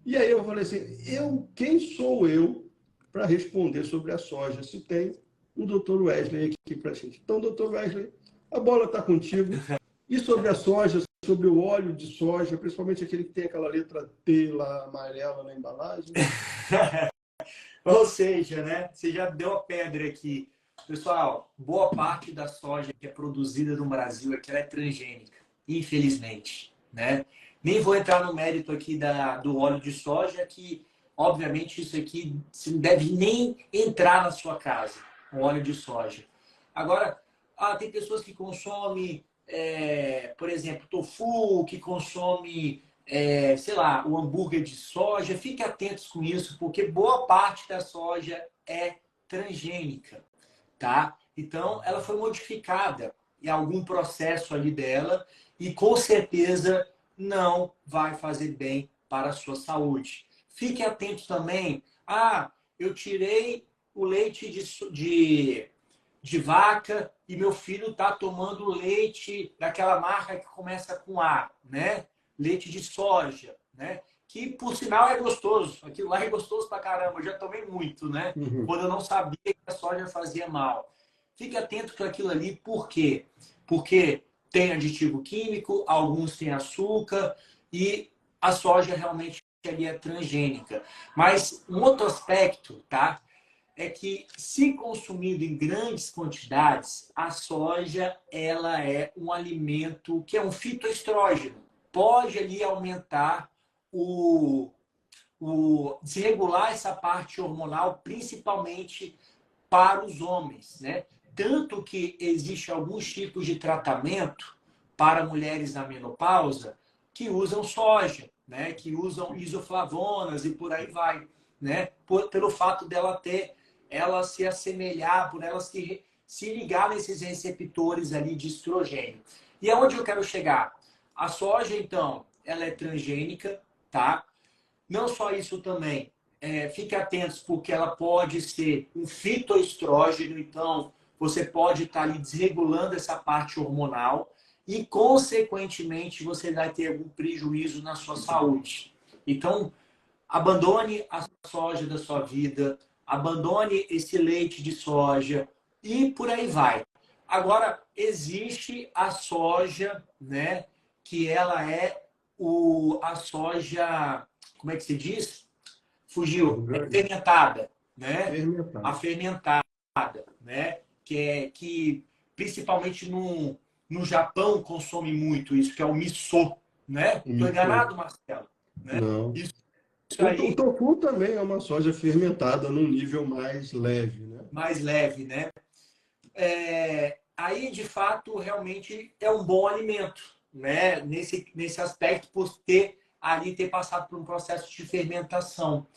E aí eu falei assim, quem sou eu para responder sobre a soja, se tem o doutor Wesley aqui para a gente. Então, doutor Wesley, a bola está contigo. E sobre a soja, sobre o óleo de soja, principalmente aquele que tem aquela letra T lá amarela na embalagem? Ou seja, né? Você já deu a pedra aqui. Pessoal, boa parte da soja que é produzida no Brasil aqui ela é transgênica, infelizmente, né? Nem vou entrar no mérito aqui do óleo de soja, que obviamente isso aqui você não deve nem entrar na sua casa, o óleo de soja. Agora, tem pessoas que consomem, por exemplo, tofu, que consomem sei lá, o hambúrguer de soja. Fique atentos com isso, porque boa parte da soja é transgênica, tá? Então, ela foi modificada em algum processo ali dela e com certeza não vai fazer bem para a sua saúde. Fique atento também. Eu tirei o leite de vaca e meu filho está tomando leite daquela marca que começa com A, né? Leite de soja, né? Que por sinal é gostoso. Aquilo lá é gostoso pra caramba. Eu já tomei muito, né? Uhum. Quando eu não sabia que a soja fazia mal. Fique atento com aquilo ali, por quê? Porque tem aditivo químico, alguns têm açúcar e a soja realmente ali é transgênica. Mas um outro aspecto, tá? É que, se consumido em grandes quantidades, a soja ela é um alimento que é um fitoestrógeno. Pode ali aumentar desregular essa parte hormonal, principalmente para os homens, né? Tanto que existe alguns tipos de tratamento para mulheres na menopausa, que usam soja, né? Que usam isoflavonas e por aí vai, né? Pelo fato ela se assemelhar, por ela se ligar nesses receptores ali de estrogênio. E aonde eu quero chegar? A soja, então, ela é transgênica, tá? Não só isso também, fique atentos porque ela pode ser um fitoestrógeno, então você pode estar ali desregulando essa parte hormonal e, consequentemente, você vai ter algum prejuízo na sua saúde. Então, abandone a soja da sua vida, abandone esse leite de soja e por aí vai. Agora, existe a soja, né, que ela é a soja, como é que se diz? Fugiu. É fermentada, né? A fermentada, né? Que principalmente no Japão consome muito isso, que é o miso, né? Estou enganado, Marcelo? Né? Não. Isso O aí, tofu também é uma soja fermentada num nível mais leve, né? mais leve, né? Aí, de fato, realmente é um bom alimento, né? Nesse aspecto, por ter passado por um processo de fermentação.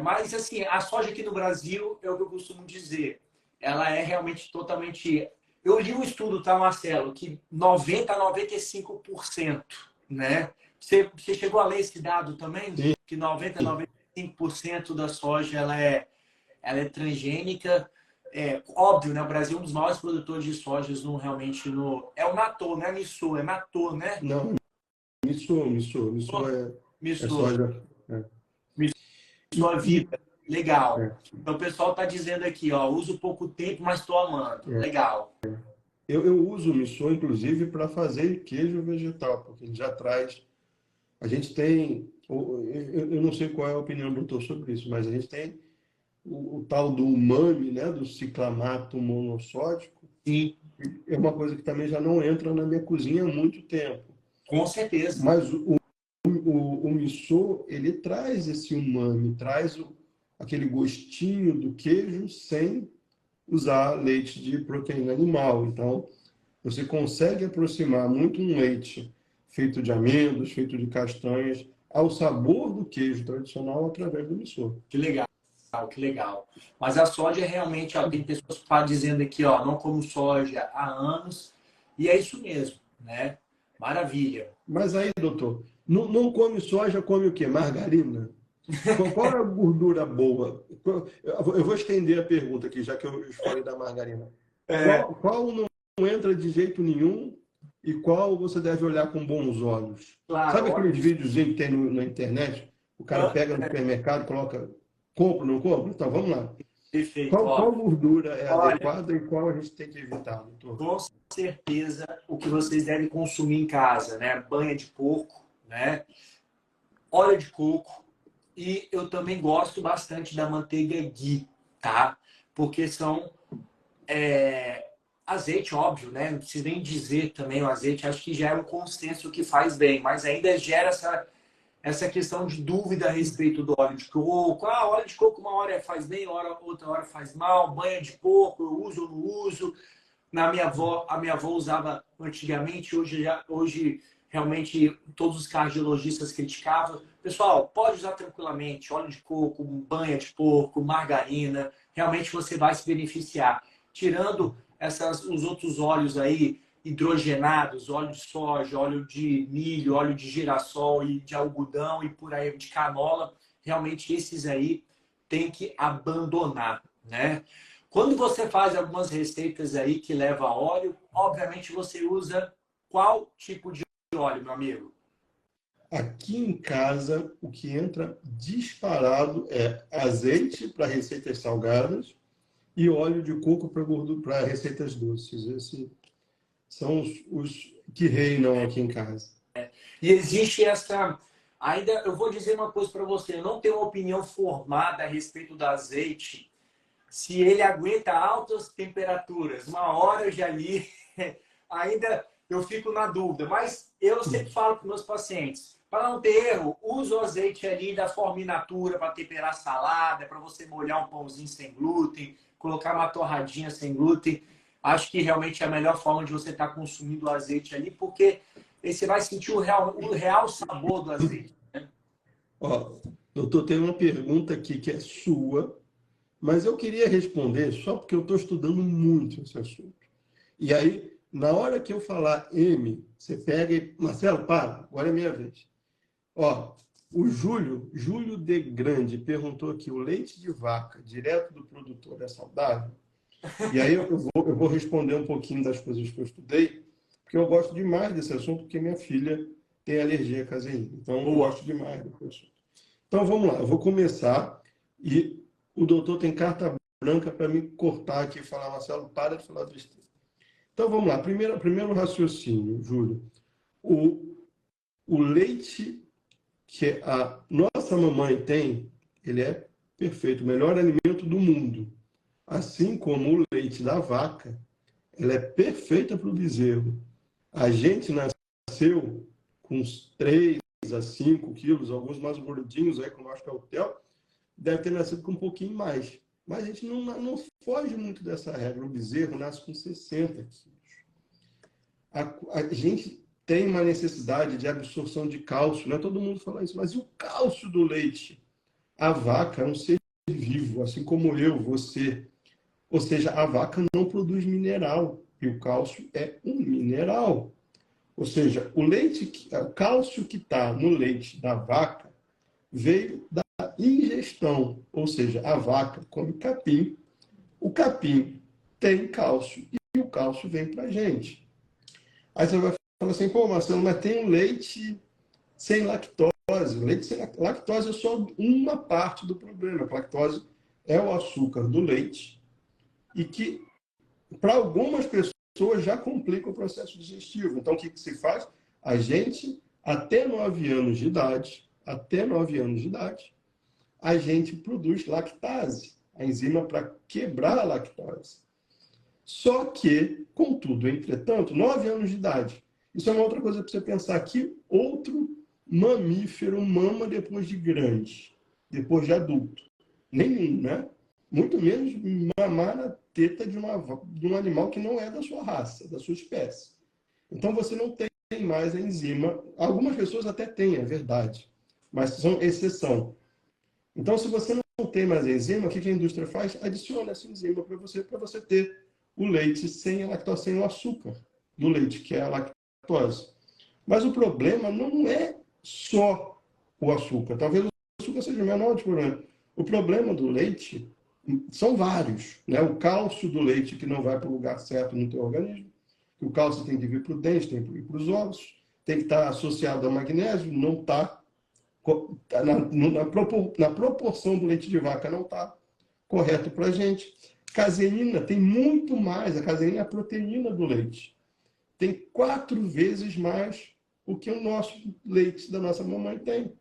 Mas, assim, a soja aqui no Brasil, é o que eu costumo dizer, ela é realmente totalmente... Eu li um estudo, tá, Marcelo, que 90% a 95%, né? Você chegou a ler esse dado também? Sim. Que 90% a 95% da soja, ela é transgênica. Óbvio, né? O Brasil é um dos maiores produtores de sojas É o natô, né? Miso, é natô, né? Não, miso é Miso, soja. É. sua vida. Legal. É, Então, o pessoal está dizendo aqui, ó, uso pouco tempo, mas estou amando. é. Legal. Eu uso o miso, inclusive, para fazer queijo vegetal, porque ele já traz. A gente tem. Eu não sei qual é a opinião do doutor sobre isso, mas a gente tem o tal do umami, né, do ciclamato monossódico. Sim, É uma coisa que também já não entra na minha cozinha há muito tempo. com certeza. Mas o miso, ele traz esse umami, traz aquele gostinho do queijo sem usar leite de proteína animal. Então, você consegue aproximar muito um leite feito de amêndoas, feito de castanhas, ao sabor do queijo tradicional através do miso. Que legal, que legal. Mas a soja realmente, ó, tem pessoas que estão dizendo aqui, ó, não como soja há anos, e é isso mesmo, né? Maravilha. Mas aí, doutor, não come soja, come o quê? Margarina? Qual é a gordura boa? Eu vou estender a pergunta aqui, já que eu falei da margarina. É, Qual não entra de jeito nenhum e qual você deve olhar com bons olhos? claro, Sabe óleo aqueles de videozinhos que tem na internet? O cara soja, pega no supermercado, coloca, compra, não compra? Então, vamos lá. perfeito, Qual ó. gordura é Olha, adequada e qual a gente tem que evitar, doutor? com certeza o que vocês devem consumir em casa, né? Banha de porco, né? Óleo de coco e eu também gosto bastante da manteiga ghee, tá? Porque são azeite, óbvio, né? Não preciso nem dizer também o azeite, acho que já é um consenso que faz bem, mas ainda gera essa questão de dúvida a respeito do óleo de coco. Ah, óleo de coco uma hora faz bem, outra hora faz mal, banha de porco, eu uso ou não uso. A minha avó usava antigamente, hoje realmente todos os cardiologistas criticavam. Pessoal, pode usar tranquilamente óleo de coco, banha de porco, margarina, realmente você vai se beneficiar. Tirando os outros óleos aí, hidrogenados, óleo de soja, óleo de milho, óleo de girassol e de algodão e por aí de canola, realmente esses aí tem que abandonar, né? Quando você faz algumas receitas aí que leva óleo, obviamente você usa qual tipo de óleo, meu amigo? Aqui em casa, o que entra disparado é azeite para receitas salgadas e óleo de coco para receitas doces. Esses são os que reinam aqui em casa. E existe essa. Ainda eu vou dizer uma coisa para você, eu não tenho uma opinião formada a respeito do azeite, se ele aguenta altas temperaturas. Uma hora eu já li, ainda eu fico na dúvida, mas eu sempre falo para meus pacientes, para não ter erro, usa o azeite ali da forma in natura para temperar salada, para você molhar um pãozinho sem glúten, colocar uma torradinha sem glúten. Acho que realmente é a melhor forma de você estar consumindo o azeite ali, porque e você vai sentir o real sabor do azeite. Ó, doutor, tem uma pergunta aqui que é sua, mas eu queria responder só porque eu estou estudando muito esse assunto. E aí, na hora que eu falar M, você pega e... Marcelo, para, agora é minha vez. Ó, o Júlio de Grande, perguntou aqui, o leite de vaca direto do produtor é saudável? E aí eu vou responder um pouquinho das coisas que eu estudei, porque eu gosto demais desse assunto, porque minha filha tem alergia à caseína. Então, eu gosto demais desse assunto. Então, vamos lá. Eu vou começar e o doutor tem carta branca para me cortar aqui e falar, Marcelo, para de falar besteira. Então, vamos lá. Primeiro raciocínio, Júlio. O leite que a nossa mamãe tem, ele é perfeito, o melhor alimento do mundo. Assim como o leite da vaca, ela é perfeita para o bezerro. A gente nasceu com uns 3 a 5 quilos, alguns mais gordinhos, aí, como acho que é o Theo, deve ter nascido com um pouquinho mais. Mas a gente não foge muito dessa regra. O bezerro nasce com 60 quilos. A gente tem uma necessidade de absorção de cálcio, não é todo mundo fala isso, mas e o cálcio do leite? A vaca é um ser vivo, assim como eu, você. Ou seja, a vaca não produz mineral, e o cálcio é um mineral. Ou seja, o cálcio que está no leite da vaca veio da ingestão, ou seja, a vaca come capim, o capim tem cálcio, e o cálcio vem para a gente. Aí você vai falar assim, pô, Marcelo, mas tem um leite sem lactose. O leite sem lactose é só uma parte do problema. A lactose é o açúcar do leite e que, para algumas pessoas, já complica o processo digestivo. Então, o que se faz? A gente, até 9 anos de idade, a gente produz lactase, a enzima para quebrar a lactose. Só que, contudo, entretanto, 9 anos de idade. Isso é uma outra coisa para você pensar que outro mamífero mama depois de grande, depois de adulto. Nenhum, né? Muito menos mamar na teta de um animal que não é da sua raça, da sua espécie. Então, você não tem mais a enzima. Algumas pessoas até têm, é verdade, mas são exceção. Então, se você não tem mais a enzima, o que a indústria faz? Adiciona essa enzima para você ter o leite sem a lactose, sem o açúcar do leite, que é a lactose. Mas o problema não é só o açúcar. Talvez o açúcar seja o menor de problema. O problema do leite são vários, né? O cálcio do leite que não vai para o lugar certo no teu organismo. O cálcio tem que vir para o dente, tem que vir para os ossos, tem que estar associado ao magnésio, não está na proporção do leite de vaca, não está correto para a gente. Caseína tem muito mais, a caseína é a proteína do leite. Tem 4 vezes mais o que o nosso leite da nossa mamãe tem.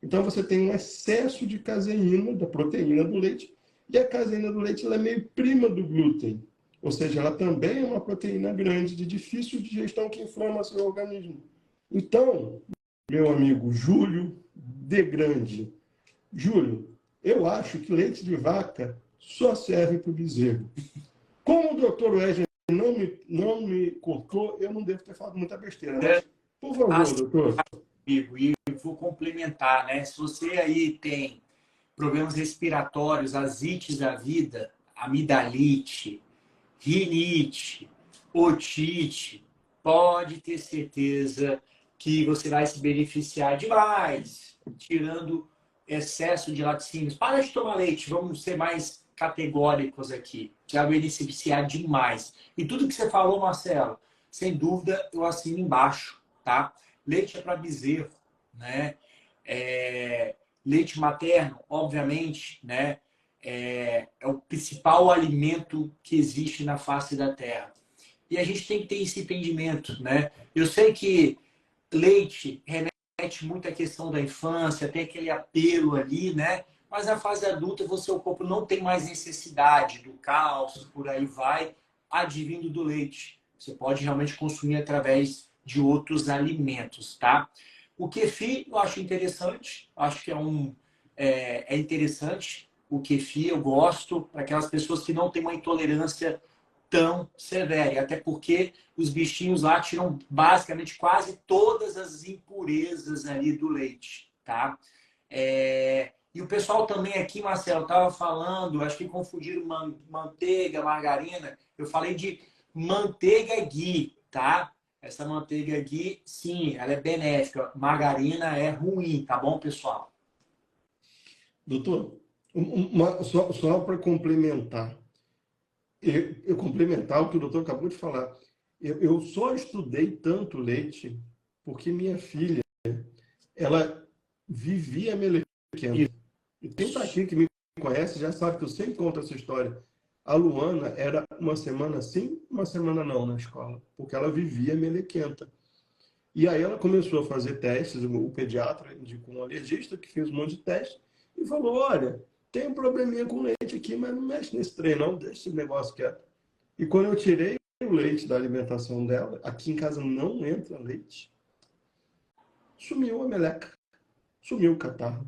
Então você tem um excesso de caseína, da proteína do leite, e a caseína do leite ela é meio prima do glúten. Ou seja, ela também é uma proteína grande, de difícil digestão, que inflama seu organismo. Então, meu amigo Júlio de Grande, Júlio, eu acho que leite de vaca só serve para o bezerro. Como o doutor Wesley não me cortou, eu não devo ter falado muita besteira. Mas, por favor, doutor. E vou complementar, né? Se você aí tem problemas respiratórios, as ites da vida, amidalite, rinite, otite, pode ter certeza que você vai se beneficiar demais, tirando excesso de laticínios. Para de tomar leite, vamos ser mais categóricos aqui. Você vai beneficiar demais. E tudo que você falou, Marcelo, sem dúvida, eu assino embaixo, tá? Leite é para bezerro, né? Leite materno, obviamente, né? É o principal alimento que existe na face da Terra. E a gente tem que ter esse entendimento, né? Eu sei que leite remete muito à questão da infância, tem aquele apelo ali, né? Mas na fase adulta, seu corpo não tem mais necessidade do cálcio, por aí vai, advindo do leite. Você pode realmente consumir através de outros alimentos, tá? O kefir eu acho interessante, acho que é interessante. O kefir eu gosto para aquelas pessoas que não têm uma intolerância tão severa. E até porque os bichinhos lá tiram basicamente quase todas as impurezas ali do leite, tá? E o pessoal também aqui, Marcelo, estava falando, acho que confundiram manteiga, margarina. Eu falei de manteiga ghee, tá? Essa manteiga ghee, sim, ela é benéfica. Margarina é ruim, tá bom, pessoal? Doutor, só para complementar, eu complementar o que o doutor acabou de falar. Eu só estudei tanto leite porque minha filha, ela vivia melequenta. E quem está aqui que me conhece já sabe que eu sempre conto essa história. A Luana era uma semana sim, uma semana não na escola, porque ela vivia melequenta. E aí ela começou a fazer testes, o pediatra indicou um alergista que fez um monte de testes e falou, olha, tem um probleminha com leite aqui, mas não mexe nesse trem não, deixa esse negócio quieto. E quando eu tirei o leite da alimentação dela, aqui em casa não entra leite, sumiu a meleca, sumiu o catarro.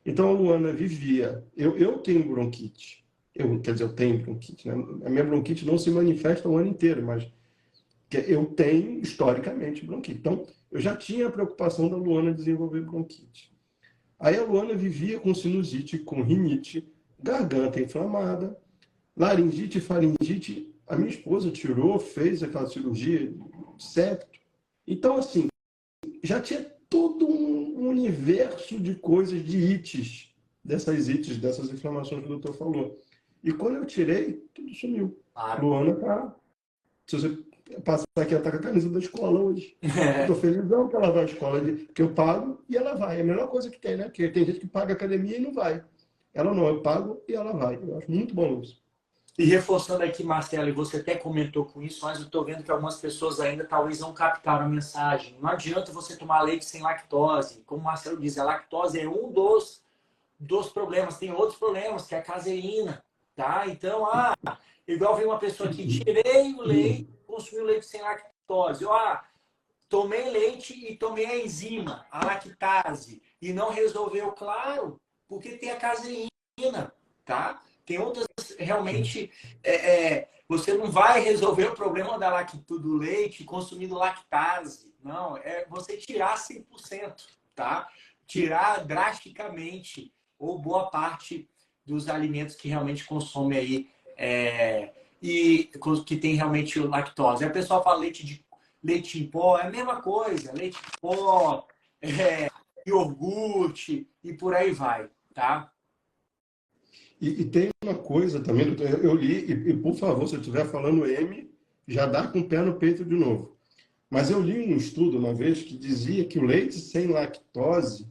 Então a Luana vivia. Eu tenho bronquite. Quer dizer, eu tenho bronquite. Né? A minha bronquite não se manifesta o ano inteiro, mas eu tenho historicamente bronquite. Então eu já tinha a preocupação da Luana desenvolver bronquite. Aí a Luana vivia com sinusite, com rinite, garganta inflamada, laringite, faringite. A minha esposa tirou, fez aquela cirurgia de septo. Então, assim, já tinha todo um universo de coisas, de ites, dessas inflamações que o doutor falou. E quando eu tirei, tudo sumiu. Claro. Luana tá. Se você passar aqui, ela tá com a camisa da escola hoje. Eu tô felizão que ela vai à escola, que eu pago e ela vai. É a melhor coisa que tem, né? Porque tem gente que paga academia e não vai. Ela não, eu pago e ela vai. Eu acho muito bom isso. E reforçando aqui, Marcelo, e você até comentou com isso, mas eu estou vendo que algumas pessoas ainda talvez não captaram a mensagem. Não adianta você tomar leite sem lactose. Como o Marcelo diz, a lactose é um dos problemas. Tem outros problemas, que é a caseína, tá? Então, igual veio uma pessoa aqui, tirei o leite, consumi o leite sem lactose. Tomei leite e tomei a enzima, a lactase, e não resolveu, claro, porque tem a caseína, tá? Tem outras, realmente, você não vai resolver o problema do leite consumindo lactase. Não, é você tirar 100%, tá? Tirar drasticamente, ou boa parte dos alimentos que realmente consomem aí, e que tem realmente lactose. Aí o pessoal fala leite em pó, é a mesma coisa, leite em pó, iogurte, e por aí vai, tá? E tem uma coisa também, eu li, e por favor, se eu estiver falando M, já dá com o pé no peito de novo. Mas eu li um estudo uma vez que dizia que o leite sem lactose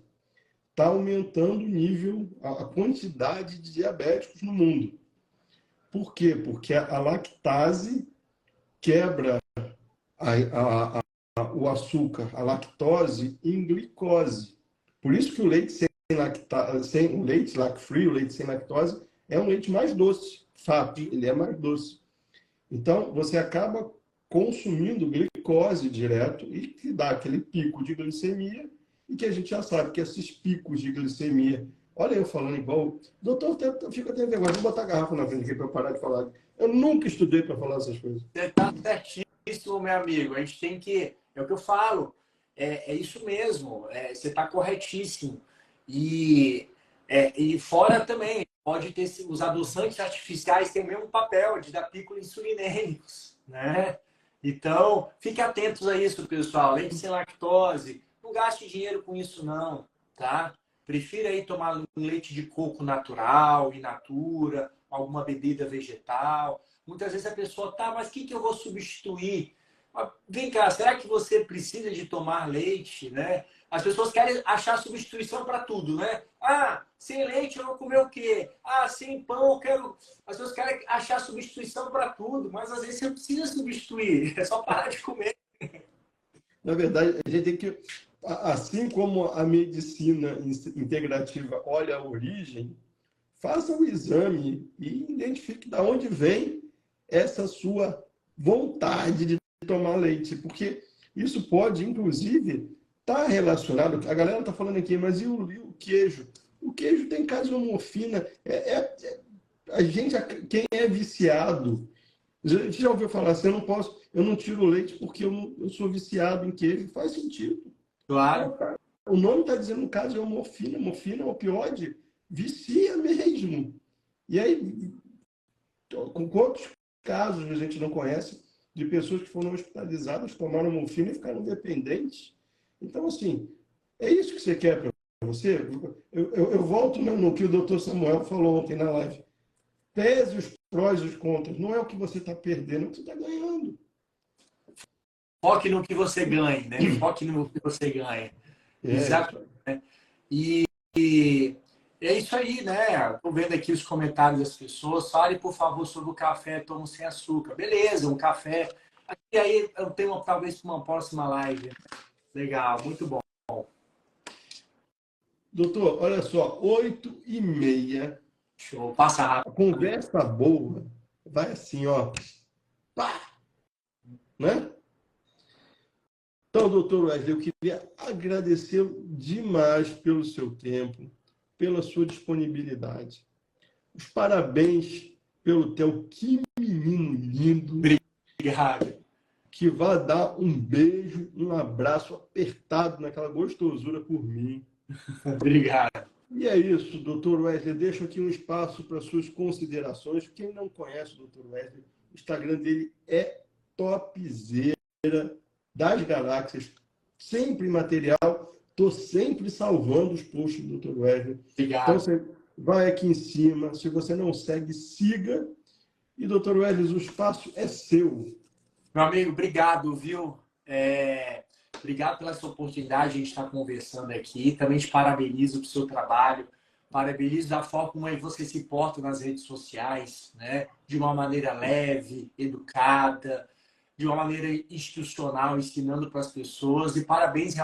está aumentando o nível, a quantidade de diabéticos no mundo. Por quê? Porque a lactase quebra o açúcar, a lactose, em glicose. Por isso que o leite o leite lac-free, o leite sem lactose, é um leite mais doce. Fato, ele é mais doce. Então, você acaba consumindo glicose direto e que dá aquele pico de glicemia, e que a gente já sabe que esses picos de glicemia... Olha eu falando igual... Doutor, eu fico até vergonha. Vou botar a garrafa na frente aqui para eu parar de falar. Eu nunca estudei para falar essas coisas. Você está certíssimo, meu amigo. A gente tem que... É o que eu falo. É isso mesmo. Você está corretíssimo. E fora também, pode ter os adoçantes artificiais têm o mesmo papel de dar pico insulinêmicos, né? Então, fique atentos a isso, pessoal. Leite sem lactose. Não gaste dinheiro com isso, não, tá? Prefira aí tomar um leite de coco natural, in natura, alguma bebida vegetal. Muitas vezes a pessoa, mas o que eu vou substituir? Vem cá, será que você precisa de tomar leite, né? As pessoas querem achar substituição para tudo, né? Sem leite eu vou comer o quê? Sem pão eu quero... As pessoas querem achar substituição para tudo, mas às vezes você não precisa substituir, é só parar de comer. Na verdade, a gente tem que, assim como a medicina integrativa olha a origem, faça o exame e identifique de onde vem essa sua vontade de tomar leite, porque isso pode, inclusive, estar relacionado... A galera está falando aqui, mas e o queijo? O queijo tem caseomorfina. Quem é viciado A gente já ouviu falar assim, eu não tiro leite porque eu sou viciado em queijo. Faz sentido. Claro. O nome está dizendo, no caso, é morfina. Morfina é opioide, vicia mesmo. E aí, com quantos casos a gente não conhece de pessoas que foram hospitalizadas, tomaram morfina e ficaram dependentes? Então, assim, é isso que você quer para você? Eu volto no que o doutor Samuel falou ontem na live. Pese os prós e os contras. Não é o que você está perdendo, é o que você está ganhando. Foque no que você ganha, né? Foque no que você ganha. Exato. E é isso aí, né? Estou vendo aqui os comentários das pessoas. Fale, por favor, sobre o café tomo sem açúcar. Beleza, um café. E aí eu tenho talvez uma próxima live. Legal, muito bom. Doutor, olha só, 8h30. Show, passa rápido. A conversa boa vai assim, ó. Pá! Né? Então, doutor Wesley, eu queria agradecer demais pelo seu tempo, pela sua disponibilidade. Os parabéns pelo teu que menino lindo. Obrigado. Que vai dar um beijo, um abraço apertado naquela gostosura por mim. Obrigado. E é isso, doutor Wesley. Deixo aqui um espaço para suas considerações. Quem não conhece o doutor Wesley, o Instagram dele é topzera das galáxias. Sempre material. Estou sempre salvando os posts do doutor Wesley. Obrigado. Então, você vai aqui em cima. Se você não segue, siga. E, doutor Wesley, o espaço é seu. Meu amigo, obrigado, viu? Obrigado pela sua oportunidade de a gente estar conversando aqui. Também te parabenizo pelo seu trabalho. Parabenizo da forma como você se porta nas redes sociais, né? De uma maneira leve, educada, de uma maneira institucional, ensinando para as pessoas. E parabéns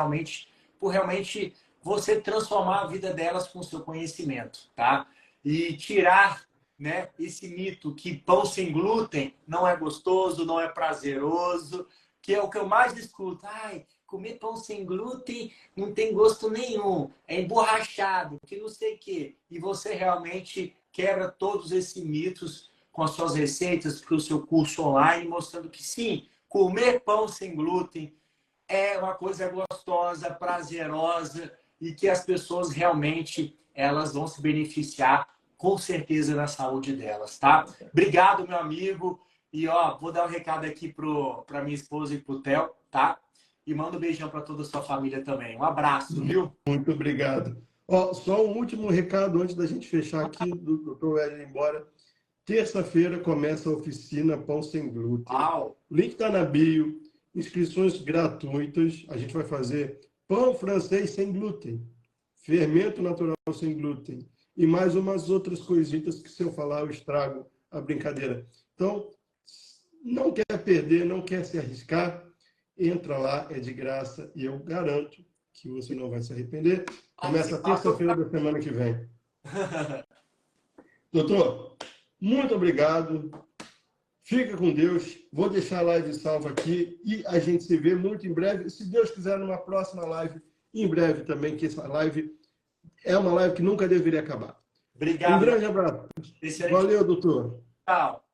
por realmente você transformar a vida delas com o seu conhecimento, tá? E tirar, né, esse mito que pão sem glúten não é gostoso, não é prazeroso, que é o que eu mais escuto. Ai, comer pão sem glúten não tem gosto nenhum, é emborrachado, que não sei o quê. E você realmente quebra todos esses mitos com as suas receitas, com o seu curso online, mostrando que sim, comer pão sem glúten é uma coisa gostosa, prazerosa e que as pessoas realmente elas vão se beneficiar com certeza na saúde delas, tá? Obrigado, meu amigo. E, ó, vou dar um recado aqui para minha esposa e pro Theo, tá? E manda um beijão para toda a sua família também. Um abraço, viu? Muito obrigado. Ó, só um último recado antes da gente fechar aqui, do doutor Wesley ir embora. Terça-feira começa a oficina Pão Sem Glúten. Uau. O link está na bio. Inscrições gratuitas. A gente vai fazer pão francês sem glúten, fermento natural sem glúten e mais umas outras coisitas que, se eu falar, eu estrago a brincadeira. Então, não quer perder, não quer se arriscar, entra lá, é de graça e eu garanto que você não vai se arrepender. Começa terça-feira da semana que vem. Doutor, muito obrigado. Fica com Deus. Vou deixar a live salva aqui e a gente se vê muito em breve. Se Deus quiser, numa próxima live, em breve também, que essa live é uma live que nunca deveria acabar. Obrigado. Um grande abraço. Excelente. Valeu, doutor. Tchau.